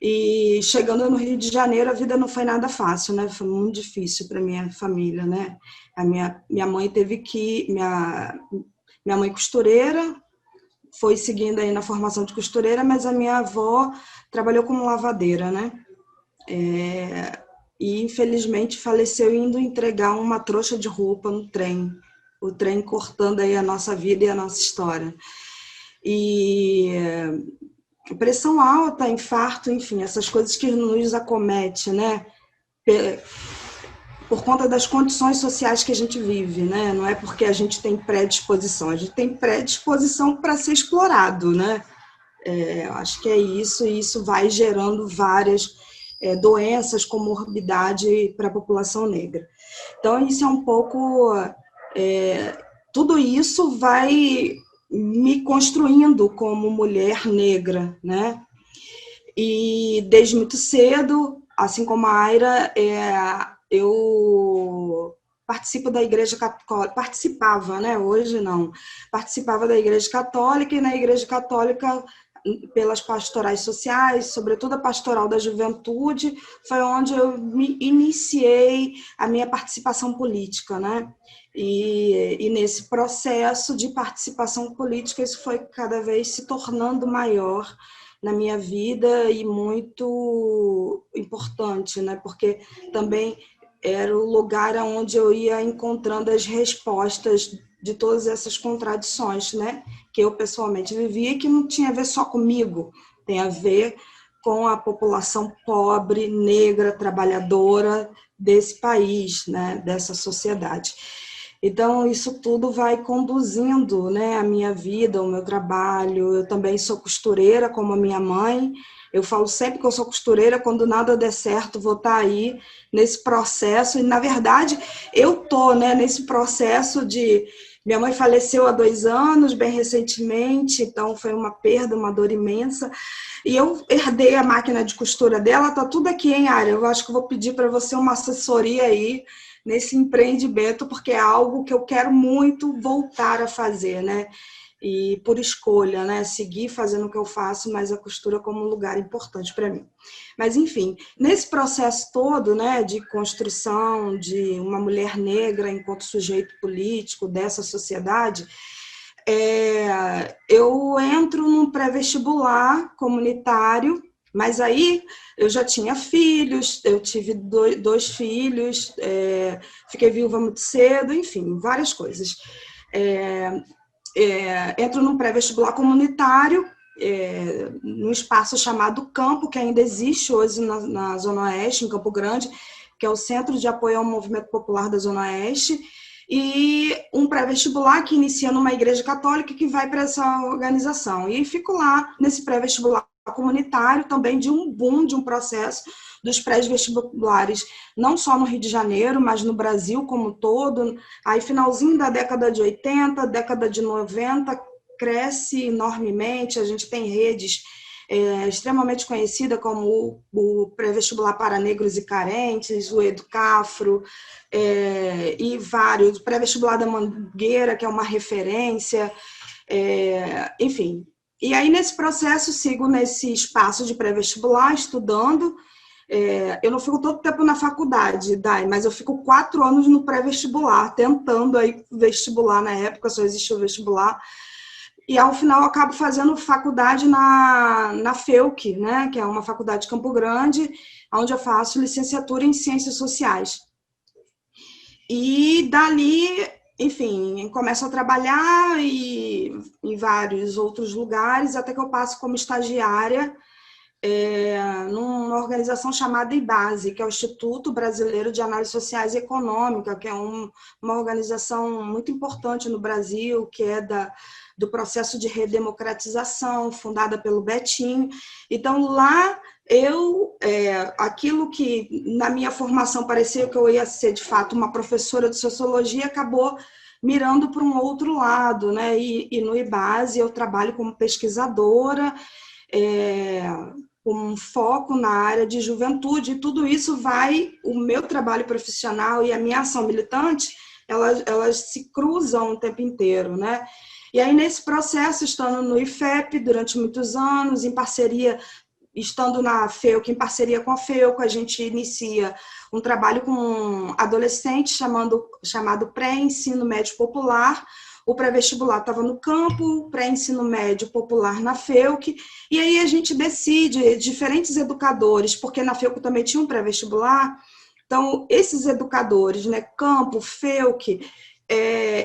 e chegando no Rio de Janeiro, a vida não foi nada fácil, né? Foi muito difícil para minha família, né? A minha mãe teve que... Minha mãe costureira, foi seguindo aí na formação de costureira, mas a minha avó trabalhou como lavadeira, né? E infelizmente faleceu indo entregar uma trouxa de roupa no trem, o trem cortando aí a nossa vida e a nossa história. E pressão alta, infarto, enfim, essas coisas que nos acometem, né? Por conta das condições sociais que a gente vive, né? Não é porque a gente tem predisposição, a gente tem predisposição para ser explorado, né? Acho que é isso, e isso vai gerando várias doenças, comorbidade para a população negra. Então, isso é um pouco... tudo isso vai me construindo como mulher negra, né? E desde muito cedo, assim como a Aira, eu participo da Igreja Católica, participava, né? Hoje não. Participava da Igreja Católica, e na Igreja Católica, pelas pastorais sociais, sobretudo a pastoral da juventude, foi onde eu me iniciei a minha participação política, né? E nesse processo de participação política, isso foi cada vez se tornando maior na minha vida e muito importante, né? Porque também era o lugar onde eu ia encontrando as respostas de todas essas contradições, né? Que eu pessoalmente vivia e que não tinha a ver só comigo, tem a ver com a população pobre, negra, trabalhadora desse país, né? Dessa sociedade. Então, isso tudo vai conduzindo, né, a minha vida, o meu trabalho. Eu também sou costureira, como a minha mãe. Eu falo sempre que eu sou costureira, quando nada der certo, vou estar aí nesse processo. E, na verdade, eu estou, né, nesse processo de... Minha mãe faleceu há 2 anos, bem recentemente, então foi uma perda, uma dor imensa. E eu herdei a máquina de costura dela, está tudo aqui, hein, Área? Eu acho que eu vou pedir para você uma assessoria aí, nesse empreendimento, porque é algo que eu quero muito voltar a fazer, né? E por escolha, né? Seguir fazendo o que eu faço, mas a costura como um lugar importante para mim. Mas, enfim, nesse processo todo, né, de construção de uma mulher negra enquanto sujeito político dessa sociedade, eu entro num pré-vestibular comunitário, mas aí eu já tinha filhos, eu tive 2 filhos, fiquei viúva muito cedo, enfim, várias coisas. Entro num pré-vestibular comunitário, num espaço chamado Campo, que ainda existe hoje na Zona Oeste, em Campo Grande, que é o Centro de Apoio ao Movimento Popular da Zona Oeste, e um pré-vestibular que inicia numa igreja católica que vai para essa organização. E fico lá nesse pré-vestibular comunitário também de um boom, de um processo dos pré-vestibulares, não só no Rio de Janeiro, mas no Brasil como um todo. Aí, finalzinho da década de 80, década de 90, cresce enormemente, a gente tem redes extremamente conhecidas como o pré-vestibular para negros e carentes, o Educafro, e vários, o pré-vestibular da Mangueira, que é uma referência, enfim. E aí, nesse processo, sigo nesse espaço de pré-vestibular, estudando. Eu não fico todo tempo na faculdade, Dai, mas eu fico 4 anos no pré-vestibular, tentando aí vestibular. Na época só existia o vestibular. E, ao final, eu acabo fazendo faculdade na FEUC, né, que é uma faculdade de Campo Grande, onde eu faço licenciatura em Ciências Sociais. E, dali, enfim, começo a trabalhar em vários outros lugares, até que eu passo como estagiária numa organização chamada IBASE, que é o Instituto Brasileiro de Análise Sociais e Econômica, que é uma organização muito importante no Brasil, que é do processo de redemocratização, fundada pelo Betinho. Então, lá, aquilo que na minha formação parecia que eu ia ser, de fato, uma professora de sociologia, acabou mirando para um outro lado, né? E no IBASE eu trabalho como pesquisadora, com um foco na área de juventude, e tudo isso o meu trabalho profissional e a minha ação militante, elas se cruzam o tempo inteiro, né? E aí, nesse processo, estando no IFEP durante muitos anos, em parceria, estando na FEUC, em parceria com a FEUC, a gente inicia um trabalho com adolescentes chamado Pré-Ensino Médio Popular. O pré-vestibular estava no campo, pré-ensino médio popular na FEUC, e aí a gente decide, diferentes educadores, porque na FEUC também tinha um pré-vestibular, então esses educadores, né, campo, FEUC,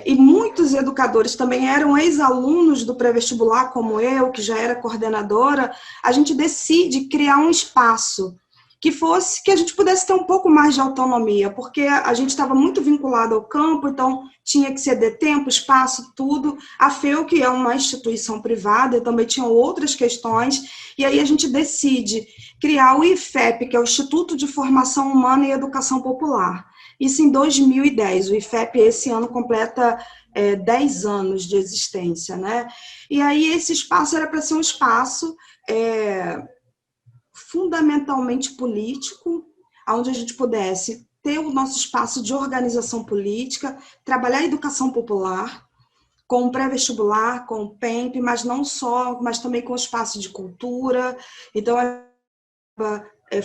e muitos educadores também eram ex-alunos do pré-vestibular, como eu, que já era coordenadora, a gente decide criar um espaço que a gente pudesse ter um pouco mais de autonomia, porque a gente estava muito vinculado ao campo, então tinha que ceder tempo, espaço, tudo. A FEUC é uma instituição privada, e também tinham outras questões, e aí a gente decide criar o IFEP, que é o Instituto de Formação Humana e Educação Popular. Isso em 2010, o IFEP esse ano completa 10 anos de existência, né? E aí esse espaço era para ser um espaço fundamentalmente político, onde a gente pudesse ter o nosso espaço de organização política, trabalhar a educação popular, com o pré-vestibular, com o PEMP, mas não só, mas também com o espaço de cultura. Então,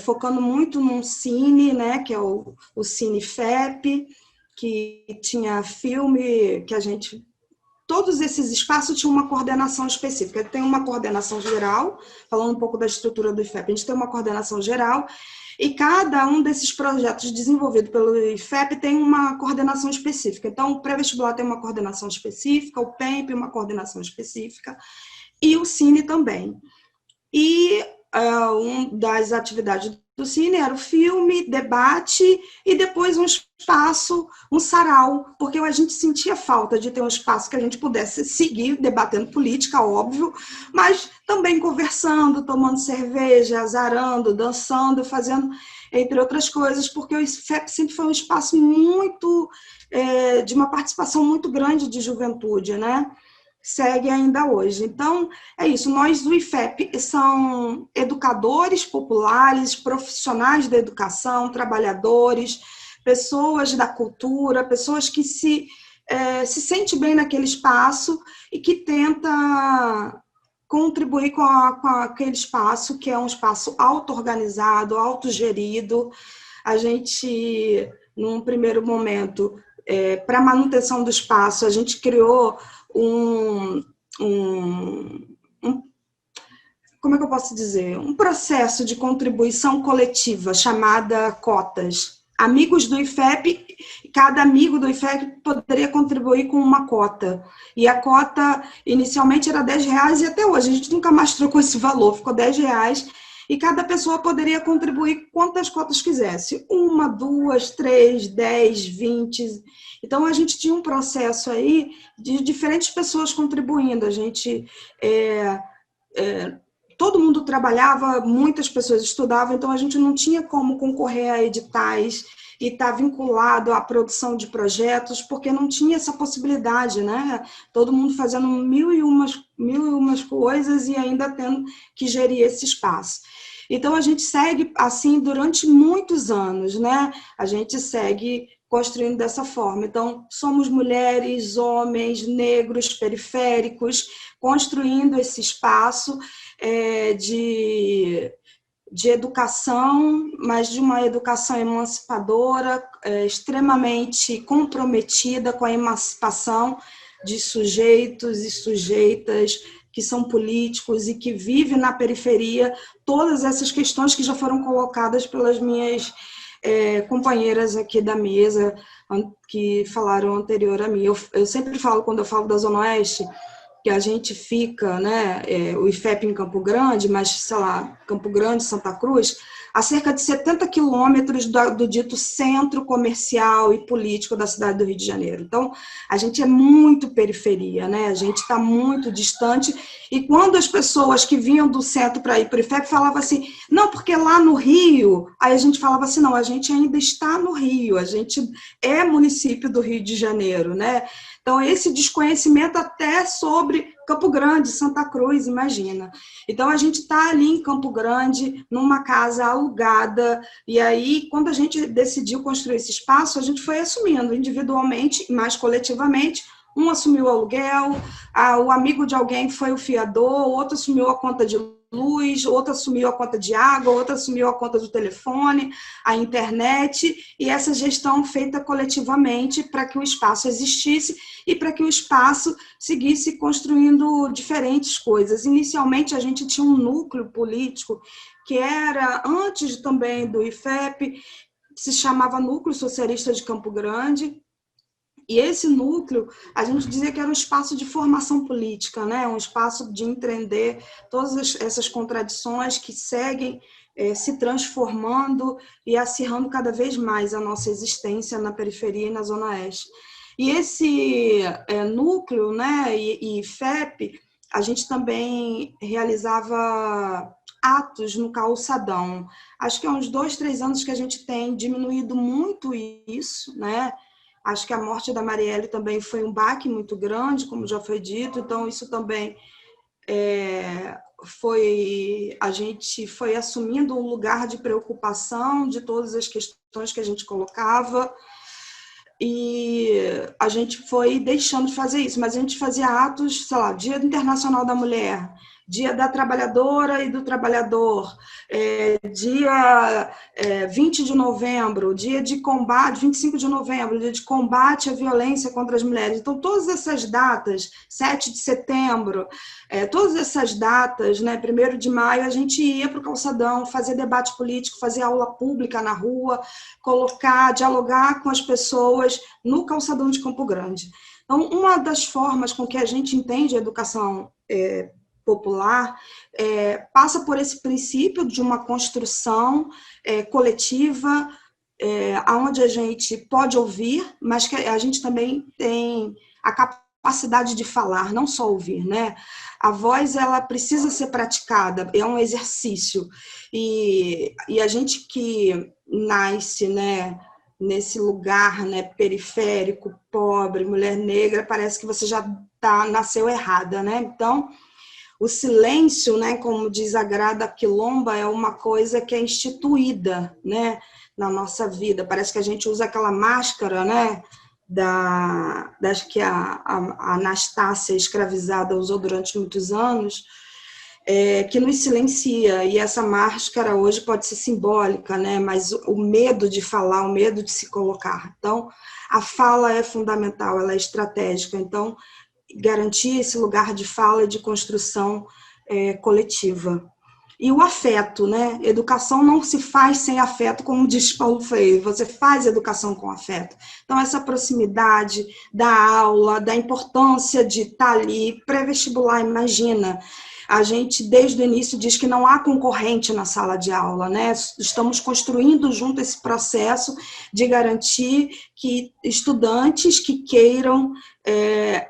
focando muito num cine, né, que é o Cine FEP, que tinha filme, que a gente... Todos esses espaços tinham uma coordenação específica. Tem uma coordenação geral, falando um pouco da estrutura do IFEP, a gente tem uma coordenação geral, e cada um desses projetos desenvolvido pelo IFEP tem uma coordenação específica. Então, o pré-vestibular tem uma coordenação específica, o PEMP uma coordenação específica, e o Cine também. E uma das atividades do Cine era o filme, debate e depois um espaço, um sarau, porque a gente sentia falta de ter um espaço que a gente pudesse seguir debatendo política, óbvio, mas também conversando, tomando cerveja, azarando, dançando, fazendo, entre outras coisas, porque o IFEP sempre foi um espaço muito, de uma participação muito grande de juventude, né? Segue ainda hoje. Então, é isso. Nós do IFEP são educadores populares, profissionais da educação, trabalhadores, pessoas da cultura, pessoas que se sentem bem naquele espaço e que tenta contribuir com aquele espaço, que é um espaço auto-organizado, autogerido. A gente, num primeiro momento, para a manutenção do espaço, a gente criou como é que eu posso dizer? Um processo de contribuição coletiva chamada cotas. Amigos do IFEP, cada amigo do IFEP poderia contribuir com uma cota. E a cota inicialmente era R$10 e até hoje a gente nunca mais trocou esse valor, ficou R$10. E cada pessoa poderia contribuir quantas cotas quisesse. 1, 2, 3, 10, 20. Então, a gente tinha um processo aí de diferentes pessoas contribuindo. A gente... todo mundo trabalhava, muitas pessoas estudavam, então a gente não tinha como concorrer a editais e estar vinculado à produção de projetos, porque não tinha essa possibilidade, né? Todo mundo fazendo mil e umas coisas e ainda tendo que gerir esse espaço. Então, a gente segue assim durante muitos anos, né? A gente segue construindo dessa forma. Então, somos mulheres, homens, negros, periféricos, construindo esse espaço de educação, mas de uma educação emancipadora, extremamente comprometida com a emancipação de sujeitos e sujeitas que são políticos e que vivem na periferia, todas essas questões que já foram colocadas pelas minhas companheiras aqui da mesa, que falaram anterior a mim. Eu sempre falo, quando eu falo da Zona Oeste, que a gente fica, né, o IFEP em Campo Grande, mas, sei lá, Campo Grande, Santa Cruz, a cerca de 70 quilômetros do dito centro comercial e político da cidade do Rio de Janeiro. Então, a gente é muito periferia, né? A gente está muito distante. E quando as pessoas que vinham do centro para ir para o IFEP falavam assim, não, porque lá no Rio, aí a gente falava assim, não, a gente ainda está no Rio, a gente é município do Rio de Janeiro, né? Então, esse desconhecimento até sobre Campo Grande, Santa Cruz, imagina. Então, a gente está ali em Campo Grande, numa casa alugada, e aí, quando a gente decidiu construir esse espaço, a gente foi assumindo individualmente, mais coletivamente. Um assumiu o aluguel, o amigo de alguém foi o fiador, outro assumiu a conta de luz, outro assumiu a conta de água, outro assumiu a conta do telefone, a internet, e essa gestão feita coletivamente para que o espaço existisse e para que o espaço seguisse construindo diferentes coisas. Inicialmente, a gente tinha um núcleo político que era, antes também do IFEP, se chamava Núcleo Socialista de Campo Grande. E esse núcleo, a gente dizia que era um espaço de formação política, né? Um espaço de entender todas essas contradições que seguem se transformando e acirrando cada vez mais a nossa existência na periferia e na Zona Oeste. E esse núcleo, né, e FEP, a gente também realizava atos no calçadão. Acho que há uns 2, 3 anos que a gente tem diminuído muito isso, né? Acho que a morte da Marielle também foi um baque muito grande, como já foi dito, então isso também a gente foi assumindo um lugar de preocupação de todas as questões que a gente colocava, e a gente foi deixando de fazer isso, mas a gente fazia atos, sei lá, Dia Internacional da Mulher, Dia da Trabalhadora e do Trabalhador, dia 20 de novembro, dia de combate, 25 de novembro, dia de combate à violência contra as mulheres. Então, todas essas datas, 7 de setembro, todas essas datas, né, 1º de maio, a gente ia para o calçadão, fazer debate político, fazer aula pública na rua, dialogar com as pessoas no calçadão de Campo Grande. Então, uma das formas com que a gente entende a educação popular passa por esse princípio de uma construção coletiva, onde a gente pode ouvir, mas que a gente também tem a capacidade de falar, não só ouvir, né? A voz, ela precisa ser praticada, é um exercício, e a gente que nasce, né, nesse lugar, né, periférico, pobre, mulher negra, parece que você já nasceu errada, né? Então, o silêncio, né, como diz a Grada Quilomba, é uma coisa que é instituída, né, na nossa vida. Parece que a gente usa aquela máscara, né, das que a Anastácia escravizada usou durante muitos anos, que nos silencia, e essa máscara hoje pode ser simbólica, né, mas o medo de falar, o medo de se colocar. Então, a fala é fundamental, ela é estratégica. Então, garantir esse lugar de fala e de construção coletiva. E o afeto, né? Educação não se faz sem afeto, como diz Paulo Freire, você faz educação com afeto. Então, essa proximidade da aula, da importância de estar ali, pré-vestibular, imagina, a gente, desde o início, diz que não há concorrente na sala de aula, né? Estamos construindo junto esse processo de garantir que estudantes que queiram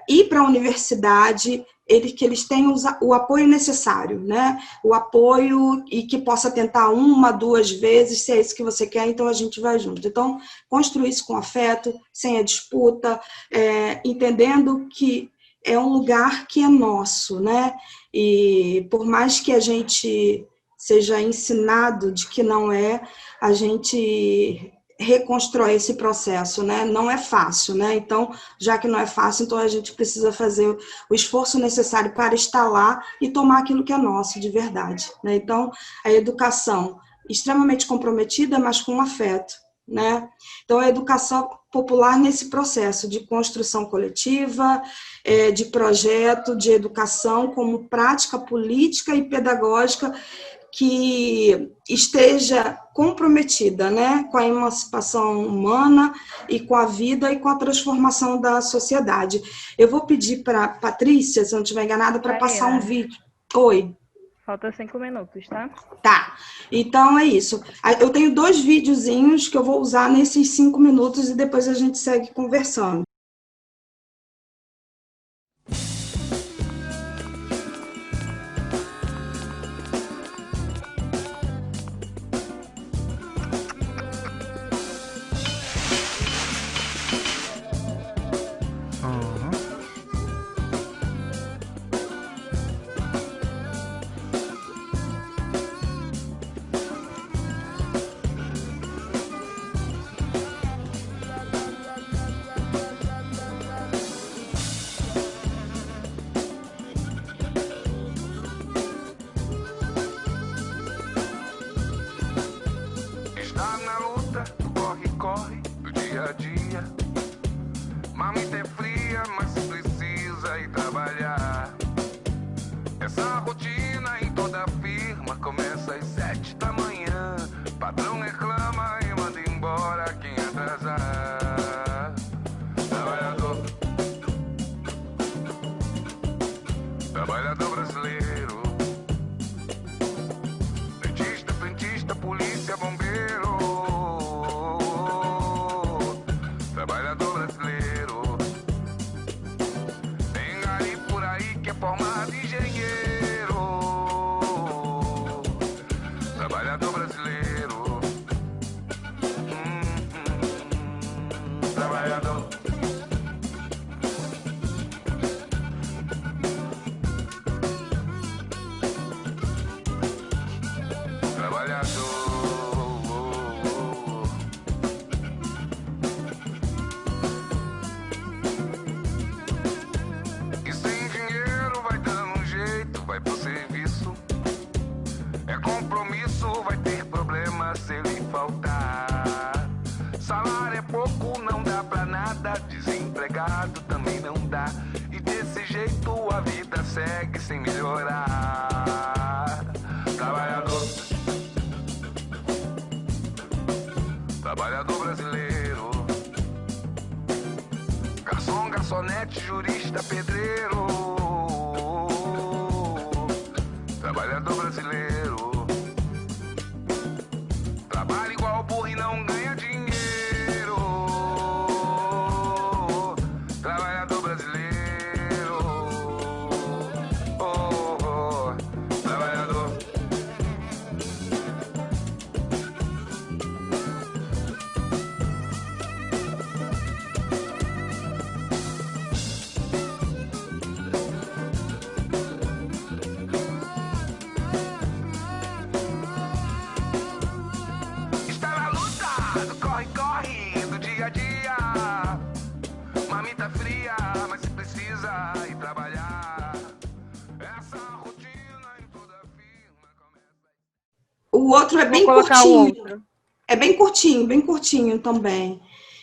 ir para a universidade, que eles tenham o apoio necessário, né? O apoio, e que possa tentar 1, 2 vezes, se é isso que você quer, então a gente vai junto. Então, construir isso com afeto, sem a disputa, entendendo que é um lugar que é nosso, né? E por mais que a gente seja ensinado de que não é, a gente reconstrói esse processo, né? Não é fácil, né? Então, já que não é fácil, então a gente precisa fazer o esforço necessário para estar lá e tomar aquilo que é nosso de verdade, né? Então, a educação extremamente comprometida, mas com afeto, né? Então, a educação popular nesse processo de construção coletiva, de projeto, de educação como prática política e pedagógica que esteja comprometida, né, com a emancipação humana e com a vida e com a transformação da sociedade. Eu vou pedir para a Patrícia, se eu não estiver enganada, para passar um vídeo. Oi.
Falta 5 minutos, tá?
Tá, então é isso. Eu tenho 2 videozinhos que eu vou usar nesses 5 minutos e depois a gente segue conversando.
Está na luta, corre do dia a dia. Mamita é fria, mas precisa ir trabalhar. Essa rotina em toda firma começa às 7 da manhã. Patrão reclama e manda embora quem atrasar. Trabalhador, trabalhador brasileiro. Dentista, frentista, polícia, bombeiro. Trabalhador brasileiro. Tem gari por aí que é formado engenheiro. Trabalhador brasileiro. Trabalhador. E sem dinheiro vai dando um jeito, vai pro serviço. É compromisso, vai ter problema se ele faltar. Salário é pouco, não dá pra nada. Desempregado também não dá. E desse jeito a vida segue sem melhorar. Trabalhador, trabalhador brasileiro. Garçom, garçonete, jurista, pedreiro. Trabalhador brasileiro. Trabalha igual burro e não ganha dinheiro. Trabalhador brasileiro. Trabalhador. Está na luta do corre do dia a dia. Mamita fria, mas se precisa ir trabalhar. Essa rotina em toda firma começa.
O outro é bem
Vou colocar
curtinho.
o outro.
É bem curtinho também.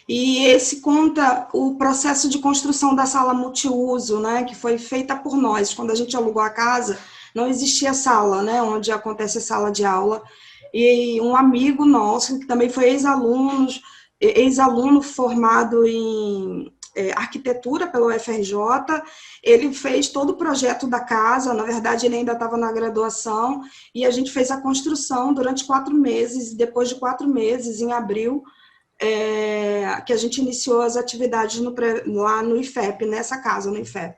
E esse conta o processo de construção da sala multiuso, né, que foi feita por nós. Quando a gente alugou a casa, não existia sala, né, onde acontece a sala de aula. E um amigo nosso, que também foi ex-aluno formado em arquitetura pelo UFRJ, ele fez todo o projeto da casa. Na verdade, ele ainda estava na graduação, e a gente fez a construção durante 4 meses, e depois de 4 meses, em abril, que a gente iniciou as atividades lá no IFEP, nessa casa, no IFEP.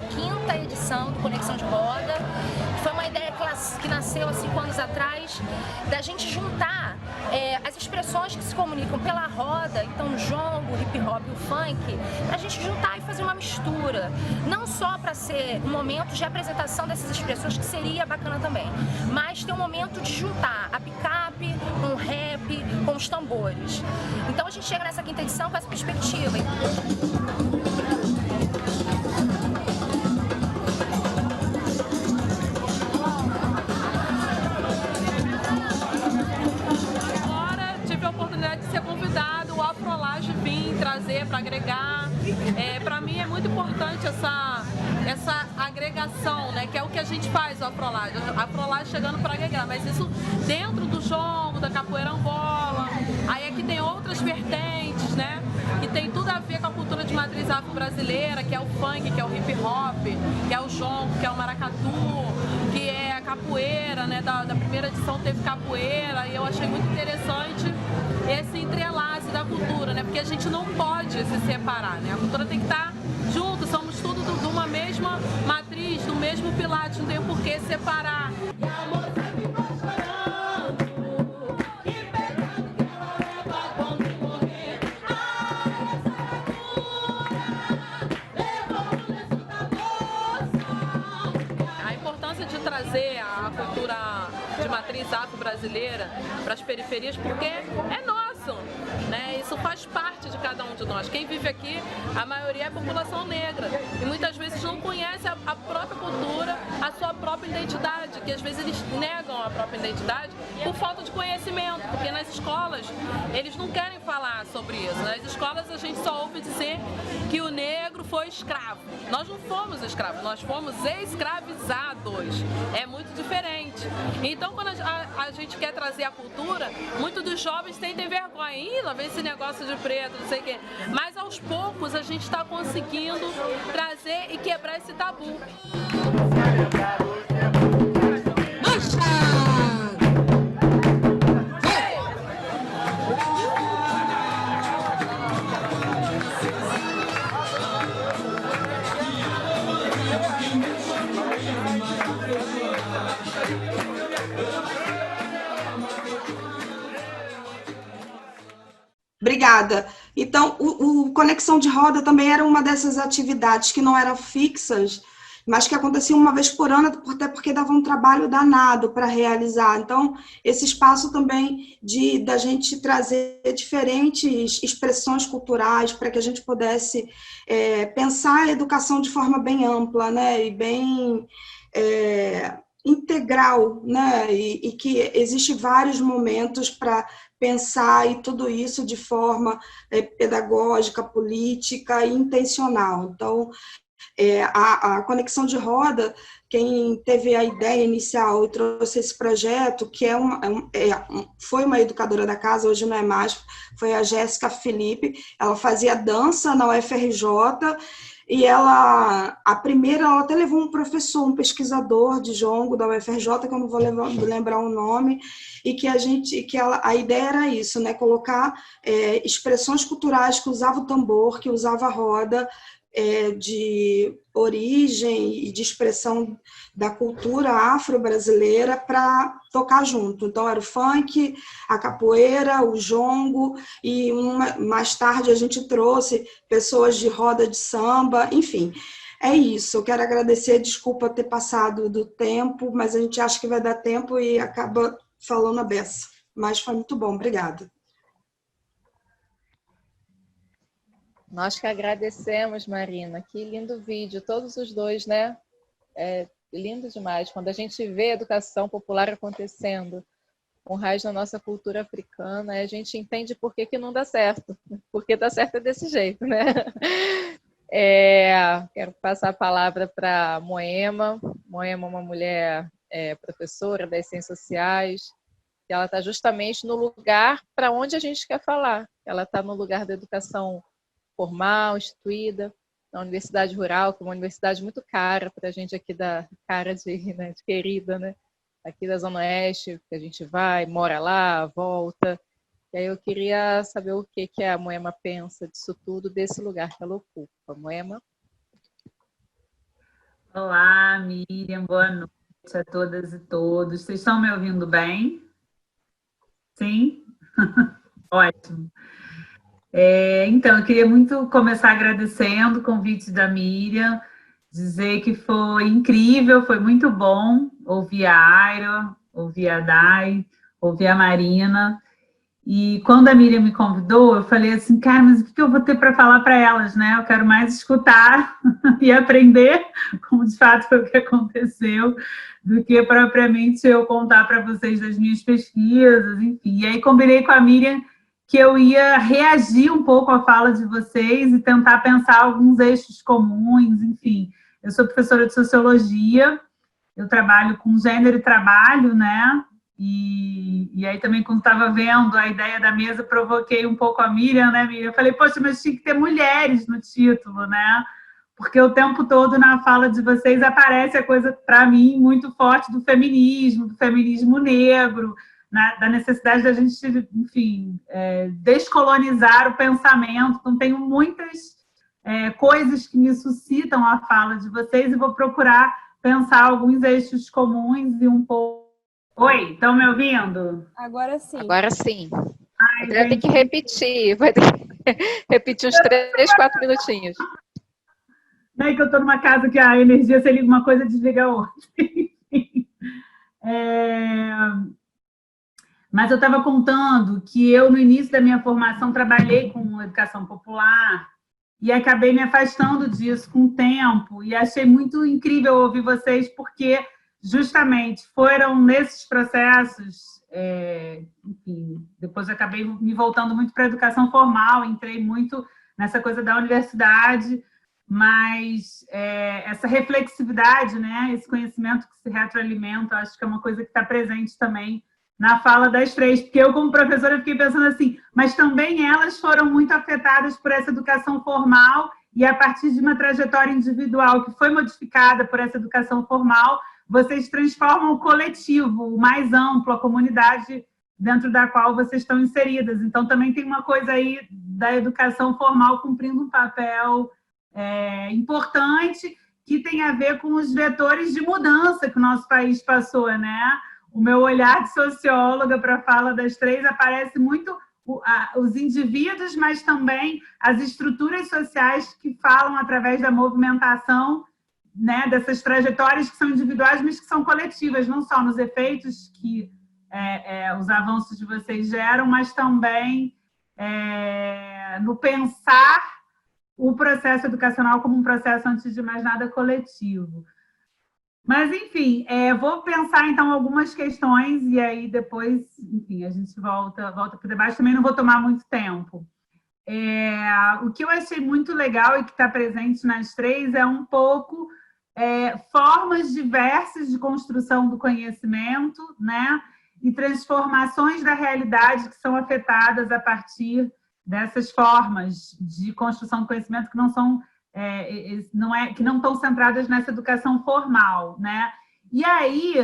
Quinta edição do Conexão de Moda. Foi uma ideia que nasceu há 5 anos atrás, da gente juntar as expressões que se comunicam pela roda, então o jongo, o hip hop e o funk, para a gente juntar e fazer uma mistura. Não só para ser um momento de apresentação dessas expressões, que seria bacana também, mas ter um momento de juntar a picape com o rap, com os tambores. Então a gente chega nessa quinta edição com essa perspectiva.
De ser convidado, o Afrolaje vir trazer para agregar. Para mim é muito importante essa agregação, né? Que é o que a gente faz, o Afrolaje. A Afrolaje chegando para agregar, mas isso dentro do jongo, da capoeira angola. Aí aqui tem outras vertentes, né? Que tem tudo a ver com a cultura de matriz afro-brasileira, que é o funk, que é o hip hop, que é o jongo, que é o maracatu, que é a capoeira, né? Da primeira edição teve capoeira, e eu achei muito interessante esse entrelace da cultura, né? Porque a gente não pode se separar, né? A cultura tem que estar junto, somos tudo de uma mesma matriz, do mesmo pilar, não tem por que separar. A importância de trazer a cultura de matriz afro-brasileira para as periferias, porque é nosso, né? Isso faz parte de cada um de nós. Quem vive aqui, a maioria é a população negra, e muitas vezes não conhece a própria cultura, a sua própria identidade, que às vezes eles negam a própria identidade por falta de conhecimento, porque nas escolas eles não querem falar sobre isso. Nas escolas a gente só ouve dizer que o negro foi escravo. Nós não fomos escravos, nós fomos escravizados. É muito diferente. Então, quando a gente quer trazer a cultura, muitos dos jovens sentem vergonha. Ih, lá vem esse negócio de preto, não sei o quê. Mas aos poucos a gente está conseguindo trazer e quebrar esse tabu.
Obrigada. Então, o Conexão de Roda também era uma dessas atividades que não eram fixas, mas que aconteciam uma vez por ano, até porque dava um trabalho danado para realizar. Então, esse espaço também da gente trazer diferentes expressões culturais para que a gente pudesse pensar a educação de forma bem ampla, né, e bem integral, né, e que existe vários momentos para pensar e tudo isso de forma pedagógica, política e intencional. Então, a Conexão de Roda, quem teve a ideia inicial e trouxe esse projeto, que foi uma educadora da casa, hoje não é mais, foi a Jéssica Felipe. Ela fazia dança na UFRJ, e ela até levou um professor, um pesquisador de jongo da UFRJ, que eu não vou lembrar o nome, e que a ideia era isso, né, colocar expressões culturais que usavam o tambor, que usava a roda, de origem e de expressão da cultura afro-brasileira para tocar junto. Então, era o funk, a capoeira, o jongo, e mais tarde a gente trouxe pessoas de roda de samba, enfim. É isso, eu quero agradecer, desculpa ter passado do tempo, mas a gente acha que vai dar tempo e acaba falando a beça. Mas foi muito bom, obrigada.
Nós que agradecemos, Marina. Que lindo vídeo, todos os dois, né? É lindo demais. Quando a gente vê a educação popular acontecendo com raiz na nossa cultura africana, a gente entende por que não dá certo. Porque dá certo é desse jeito, né? Quero passar a palavra para Moema. Moema é uma mulher professora das ciências sociais, que ela está justamente no lugar para onde a gente quer falar. Ela está no lugar da educação formal, instituída, na Universidade Rural, que é uma universidade muito cara para a gente aqui da cara de querida, né? Aqui da Zona Oeste, que a gente vai, mora lá, volta. E aí eu queria saber o que a Moema pensa disso tudo, desse lugar que ela ocupa. Moema?
Olá, Miriam, boa noite a todas e todos. Vocês estão me ouvindo bem? Sim? Ótimo. Então, eu queria muito começar agradecendo o convite da Miriam, dizer que foi incrível, foi muito bom ouvir a Aira, ouvir a Dai, ouvir a Marina. E quando a Miriam me convidou, eu falei assim, cara, mas o que eu vou ter para falar para elas, né? Eu quero mais escutar e aprender, como de fato foi o que aconteceu, do que propriamente eu contar para vocês das minhas pesquisas, enfim. E aí combinei com a Miriam que eu ia reagir um pouco à fala de vocês e tentar pensar alguns eixos comuns, enfim. Eu sou professora de Sociologia, eu trabalho com gênero e trabalho, né? E aí também, quando estava vendo a ideia da mesa, provoquei um pouco a Miriam, né, Miriam? Eu falei, poxa, mas tinha que ter mulheres no título, né? Porque o tempo todo na fala de vocês aparece a coisa, para mim, muito forte do feminismo negro, da necessidade da gente, enfim, descolonizar o pensamento. Então, tenho muitas coisas que me suscitam a fala de vocês e vou procurar pensar alguns eixos comuns e um pouco. Oi, estão me ouvindo?
Agora sim.
Agora sim. Ai, tem que repetir, vai ter que repetir uns 3, 4 minutinhos.
Não é que eu estou numa casa que a energia, se liga uma coisa, desliga a outra. Mas eu estava contando que eu, no início da minha formação, trabalhei com educação popular e acabei me afastando disso com o tempo. E achei muito incrível ouvir vocês, porque justamente foram nesses processos, enfim, depois eu acabei me voltando muito para a educação formal, entrei muito nessa coisa da universidade, mas essa reflexividade, né, esse conhecimento que se retroalimenta, acho que é uma coisa que está presente também na fala das três, porque eu, como professora, fiquei pensando assim, mas também elas foram muito afetadas por essa educação formal e a partir de uma trajetória individual que foi modificada por essa educação formal, vocês transformam o coletivo, o mais amplo, a comunidade dentro da qual vocês estão inseridas. Então, também tem uma coisa aí da educação formal cumprindo um papel importante que tem a ver com os vetores de mudança que o nosso país passou, né? O meu olhar de socióloga para a fala das três aparece muito os indivíduos, mas também as estruturas sociais que falam através da movimentação, né, dessas trajetórias que são individuais, mas que são coletivas, não só nos efeitos que os avanços de vocês geram, mas também no pensar o processo educacional como um processo, antes de mais nada, coletivo. Mas, enfim, vou pensar, então, algumas questões e aí depois, enfim, a gente volta para o debate. Também não vou tomar muito tempo. O que eu achei muito legal e que está presente nas três é um pouco formas diversas de construção do conhecimento, né? E transformações da realidade que são afetadas a partir dessas formas de construção do conhecimento que não são que não estão centradas nessa educação formal, né? E aí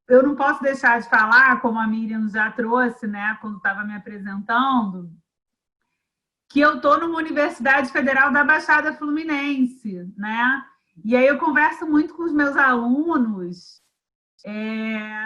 eu não posso deixar de falar, como a Miriam já trouxe, né, quando estava me apresentando, que eu estou numa Universidade Federal da Baixada Fluminense, né? E aí eu converso muito com os meus alunos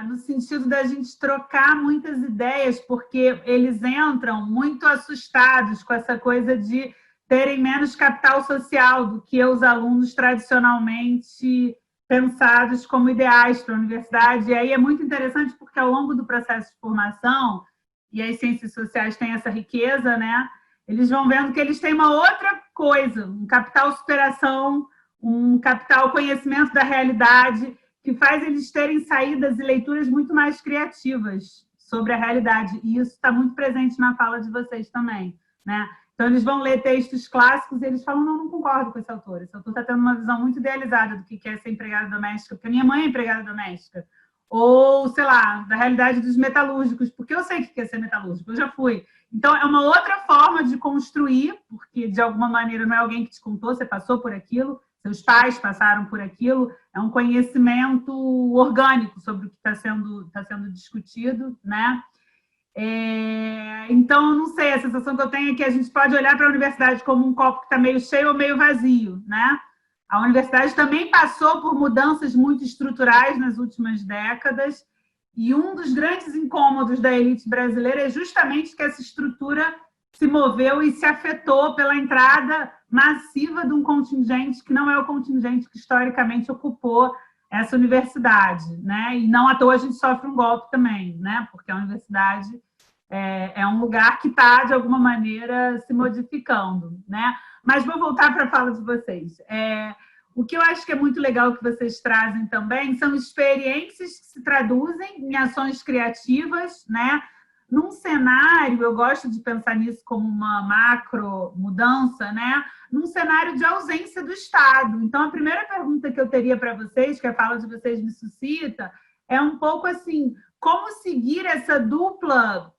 no sentido da gente trocar muitas ideias, porque eles entram muito assustados com essa coisa de terem menos capital social do que os alunos tradicionalmente pensados como ideais para a universidade. E aí é muito interessante porque ao longo do processo de formação, e as ciências sociais têm essa riqueza, né? Eles vão vendo que eles têm uma outra coisa, um capital superação, um capital conhecimento da realidade, que faz eles terem saídas e leituras muito mais criativas sobre a realidade. E isso está muito presente na fala de vocês também, né? Então, eles vão ler textos clássicos e eles falam, não concordo com esse autor. Esse autor está tendo uma visão muito idealizada do que é ser empregada doméstica, porque a minha mãe é empregada doméstica. Ou, sei lá, da realidade dos metalúrgicos, porque eu sei o que é ser metalúrgico, eu já fui. Então, é uma outra forma de construir, porque, de alguma maneira, não é alguém que te contou, você passou por aquilo, seus pais passaram por aquilo, é um conhecimento orgânico sobre o que está sendo discutido, né? Então, não sei, a sensação que eu tenho é que a gente pode olhar para a universidade como um copo que está meio cheio ou meio vazio, né? A universidade também passou por mudanças muito estruturais nas últimas décadas E um dos grandes incômodos da elite brasileira é justamente que essa estrutura se moveu e se afetou pela entrada massiva de um contingente que não é o contingente que historicamente ocupou essa universidade, né? E não à toa a gente sofre um golpe também, né? Porque a universidade é um lugar que está, de alguma maneira, se modificando, né? Mas vou voltar para a fala de vocês. O que eu acho que é muito legal que vocês trazem também são experiências que se traduzem em ações criativas, né? Num cenário, eu gosto de pensar nisso como uma macro mudança, né? Num cenário de ausência do Estado. Então, a primeira pergunta que eu teria para vocês, que a fala de vocês me suscita, é um pouco assim, como seguir essa dupla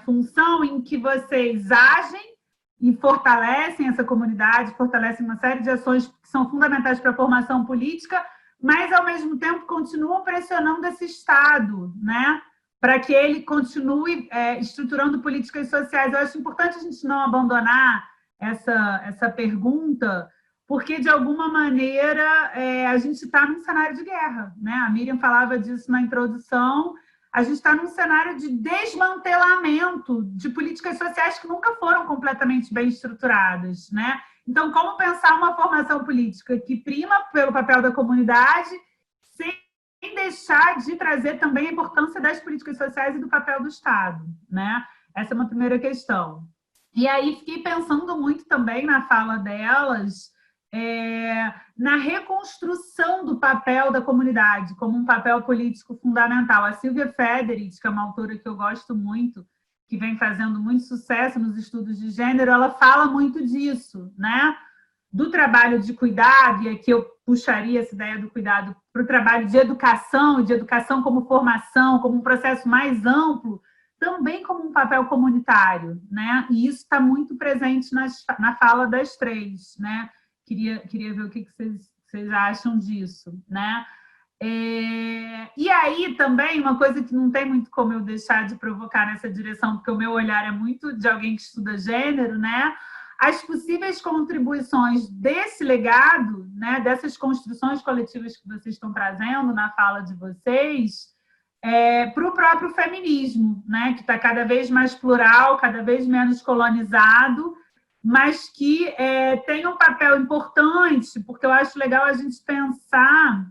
função em que vocês agem e fortalecem essa comunidade, fortalecem uma série de ações que são fundamentais para a formação política, mas, ao mesmo tempo, continuam pressionando esse Estado, né? Para que ele continue estruturando políticas sociais. Eu acho importante a gente não abandonar essa pergunta, porque, de alguma maneira, a gente está num cenário de guerra, né? A Miriam falava disso na introdução. A gente está num cenário de desmantelamento de políticas sociais que nunca foram completamente bem estruturadas, né? Então, como pensar uma formação política que prima pelo papel da comunidade, sem deixar de trazer também a importância das políticas sociais e do papel do Estado, né? Essa é uma primeira questão. E aí fiquei pensando muito também na fala delas, na reconstrução do papel da comunidade como um papel político fundamental. A Silvia Federici, que é uma autora que eu gosto muito, que vem fazendo muito sucesso nos estudos de gênero, ela fala muito disso, né? Do trabalho de cuidado, e aqui eu puxaria essa ideia do cuidado para o trabalho de educação como formação, como um processo mais amplo, também como um papel comunitário, né? E isso está muito presente na fala das três, né? Queria ver o que vocês acham disso, né? E aí também, uma coisa que não tem muito como eu deixar de provocar nessa direção, porque o meu olhar é muito de alguém que estuda gênero, né? As possíveis contribuições desse legado, né, dessas construções coletivas que vocês estão trazendo na fala de vocês, para o próprio feminismo, né, que está cada vez mais plural, cada vez menos colonizado, mas que tem um papel importante, porque eu acho legal a gente pensar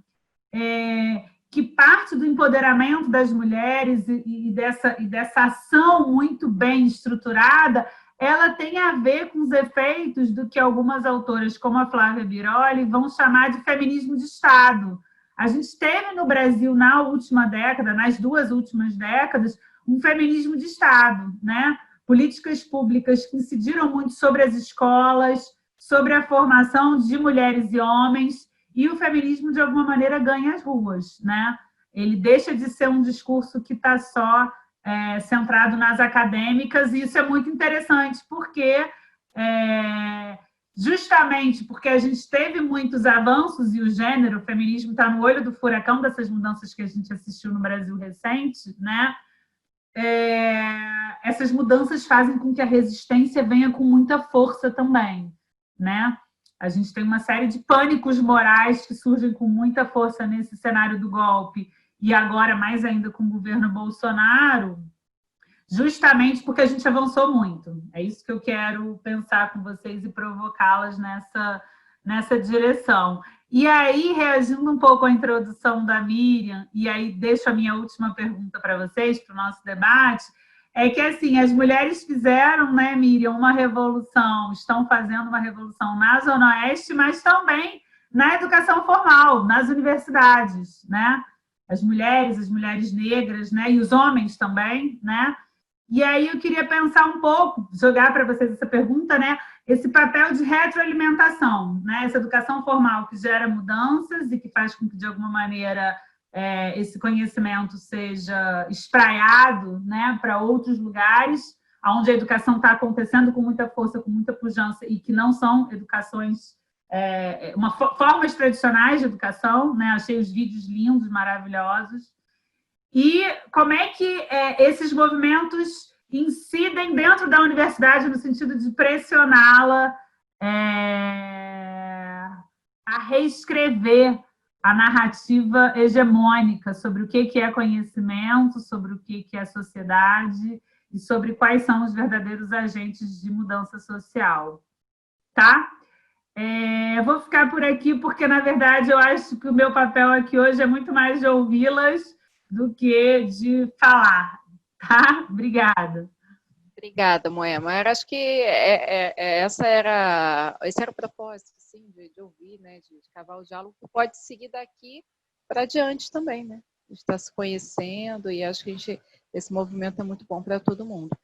que parte do empoderamento das mulheres e dessa ação muito bem estruturada, ela tem a ver com os efeitos do que algumas autoras, como a Flávia Biroli, vão chamar de feminismo de Estado. A gente teve no Brasil, na última década, nas 2 últimas décadas, um feminismo de Estado, né? Políticas públicas que incidiram muito sobre as escolas, sobre a formação de mulheres e homens, e o feminismo, de alguma maneira, ganha as ruas, né? Ele deixa de ser um discurso que está só centrado nas acadêmicas, e isso é muito interessante, porque justamente porque a gente teve muitos avanços, e o gênero, o feminismo está no olho do furacão dessas mudanças que a gente assistiu no Brasil recente, né? Essas mudanças fazem com que a resistência venha com muita força também, né? A gente tem uma série de pânicos morais que surgem com muita força nesse cenário do golpe, e agora mais ainda com o governo Bolsonaro, justamente porque a gente avançou muito. É isso que eu quero pensar com vocês e provocá-las nessa direção. E aí, reagindo um pouco à introdução da Miriam, e aí deixo a minha última pergunta para vocês, para o nosso debate, é que, assim, as mulheres fizeram, né, Miriam, uma revolução, estão fazendo uma revolução na Zona Oeste, mas também na educação formal, nas universidades, né? As mulheres negras, né, e os homens também, né? E aí eu queria pensar um pouco, jogar para vocês essa pergunta, né? Esse papel de retroalimentação, né? Essa educação formal que gera mudanças e que faz com que, de alguma maneira, esse conhecimento seja espraiado, né, para outros lugares, onde a educação está acontecendo com muita força, com muita pujança, e que não são educações, formas tradicionais de educação, né? Achei os vídeos lindos, maravilhosos. E como é que esses movimentos incidem dentro da universidade no sentido de pressioná-la a reescrever a narrativa hegemônica sobre o que é conhecimento, sobre o que é sociedade e sobre quais são os verdadeiros agentes de mudança social. Tá? Eu vou ficar por aqui porque, na verdade, eu acho que o meu papel aqui hoje é muito mais de ouvi-las do que de falar. Tá? Obrigada.
Obrigada, Moema. Eu acho que esse era o propósito, assim, de ouvir, né, de cavar o diálogo, que pode seguir daqui para adiante também, né? A gente está se conhecendo e acho que esse movimento é muito bom para todo mundo.